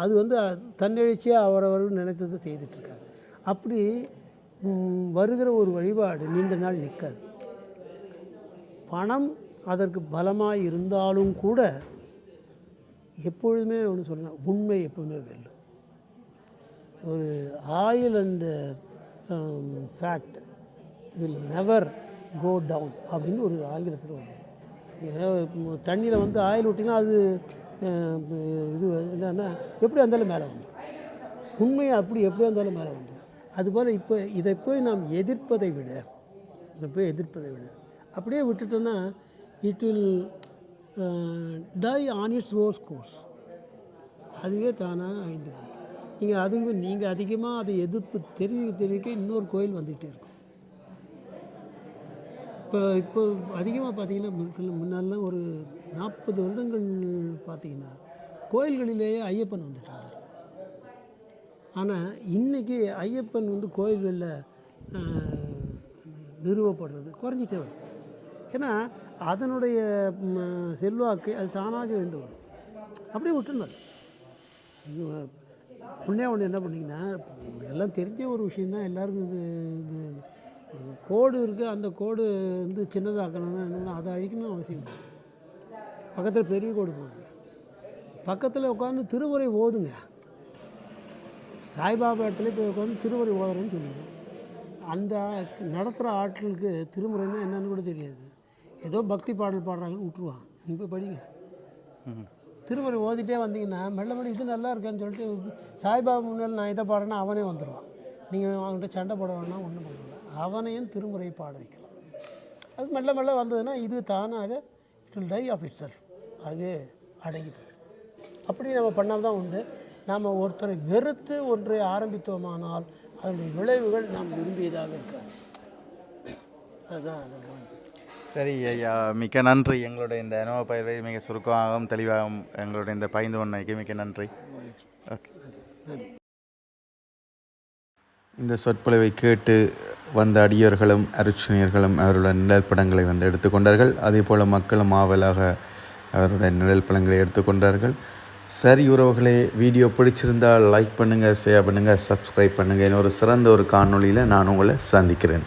அது வந்து தன்னெழுச்சியாக அவரவர்கள் நினைத்ததை செய்துட்ருக்காங்க. அப்படி வருகிற ஒரு வழிபாடு நீண்ட நாள் நிற்காது. பணம் அதற்கு பலமாக இருந்தாலும் கூட எப்பொழுதுமே ஒன்று சொல்லணும், உண்மை எப்போவுமே வெல்லும். ஒரு oil and fact will never go down அப்படின்னு ஒரு ஆங்கிலத்தில் வரும். தண்ணியில் வந்து ஆயில் விட்டிங்கன்னா அது இது என்னன்னா எப்படி இருந்தாலும் மேலே வந்துடும். உண்மையை அப்படி எப்படி இருந்தாலும் மேலே வந்துடும். அதுபோல் இப்போ இதை போய் நாம் எதிர்ப்பதை விட அப்படியே விட்டுட்டோன்னா it will die on its own course. அதுவே தானாக அழிந்து போகும். நீங்கள் அதிகமாக அதை எதிர்ப்பு தெரிவிக்க இன்னொரு கோயில் வந்துகிட்டே இருக்கும். இப்போ அதிகமாக பார்த்தீங்கன்னா முன்னாலாம் ஒரு 40 வருடங்கள் பார்த்தீங்கன்னா கோயில்களிலேயே ஐயப்பன் வந்துட்டு இருந்தார். ஆனால் இன்றைக்கி ஐயப்பன் வந்து கோயில்களில் நிறுவப்படுறது குறைஞ்சிட்டே வருது. ஏன்னா அதனுடைய செல்வாக்கு அது தானாக எழுந்து வரும். அப்படியே விட்டுருந்தார். ஒன்று என்ன பண்ணிங்கன்னா, எல்லாம் தெரிஞ்ச ஒரு விஷயந்தான் எல்லாருக்கும். இது கோடு இருக்குது, அந்த கோடு வந்து சின்னதாக்கணும்னா என்னென்னா அதை அழிக்கணும் அவசியம் இல்லை. பக்கத்தில் பெரிய கோடு போடுங்க, பக்கத்தில் உட்காந்து திருமுறை ஓதுங்க. சாய்பாபா இடத்துல போய் உட்காந்து திருமுறை ஓதுறேன்னு சொல்லுங்க. அந்த நடத்துகிற ஆட்களுக்கு திருமுறைன்னா என்னன்னு கூட தெரியாது. ஏதோ பக்தி பாடல் பாடுறாங்கன்னு விட்டுருவான். நீங்கள் போய் படிங்க. திருமுறை ஓதிட்டே வந்தீங்கன்னா மெல்ல இது நல்லா இருக்கேன்னு சொல்லிட்டு சாய்பாபா முன்னால் நான் இதை பாடுறேன்னா அவனே வந்துடுவான். நீங்கள் அவன்கிட்ட சண்டை போட வேணாம், ஒன்றும் பண்ண வேணாம். அவனையும் திருமுறையை பாட வைக்கலாம். அது மெல்ல வந்ததுன்னா இது தானாக it will die of itself. அது அடங்கி போயிடும். அப்படி நம்ம பண்ணால் தான் உண்டு. நாம் ஒருத்தரை வெறுத்து ஒன்றை ஆரம்பித்தோமானால் அதனுடைய விளைவுகள் நாம் விரும்பியதாக இருக்காது. அதுதான் சரி ஐயா, மிக்க நன்றி. எங்களுடைய இந்த அனுபவ பயிர்வை மிக சுருக்கமாகவும் தெளிவாகவும் எங்களுடைய இந்த பைந்து ஒன்றைக்கு மிக்க நன்றி. ஓகே. இந்த சொற்பொழிவை கேட்டு வந்த அடியர்களும் அருட்சணியர்களும் அவருடைய நிழல் படங்களை வந்து எடுத்துக்கொண்டார்கள். அதே போல் மக்களும் ஆவலாக அவருடைய நிழல் படங்களை எடுத்துக்கொண்டார்கள். சரி உறவுகளே, வீடியோ பிடிச்சிருந்தால் லைக் பண்ணுங்கள், ஷேர் பண்ணுங்கள், சப்ஸ்கிரைப் பண்ணுங்கள். இன்னொரு சிறந்த ஒரு காணொளியில் நான் உங்களை சந்திக்கிறேன்.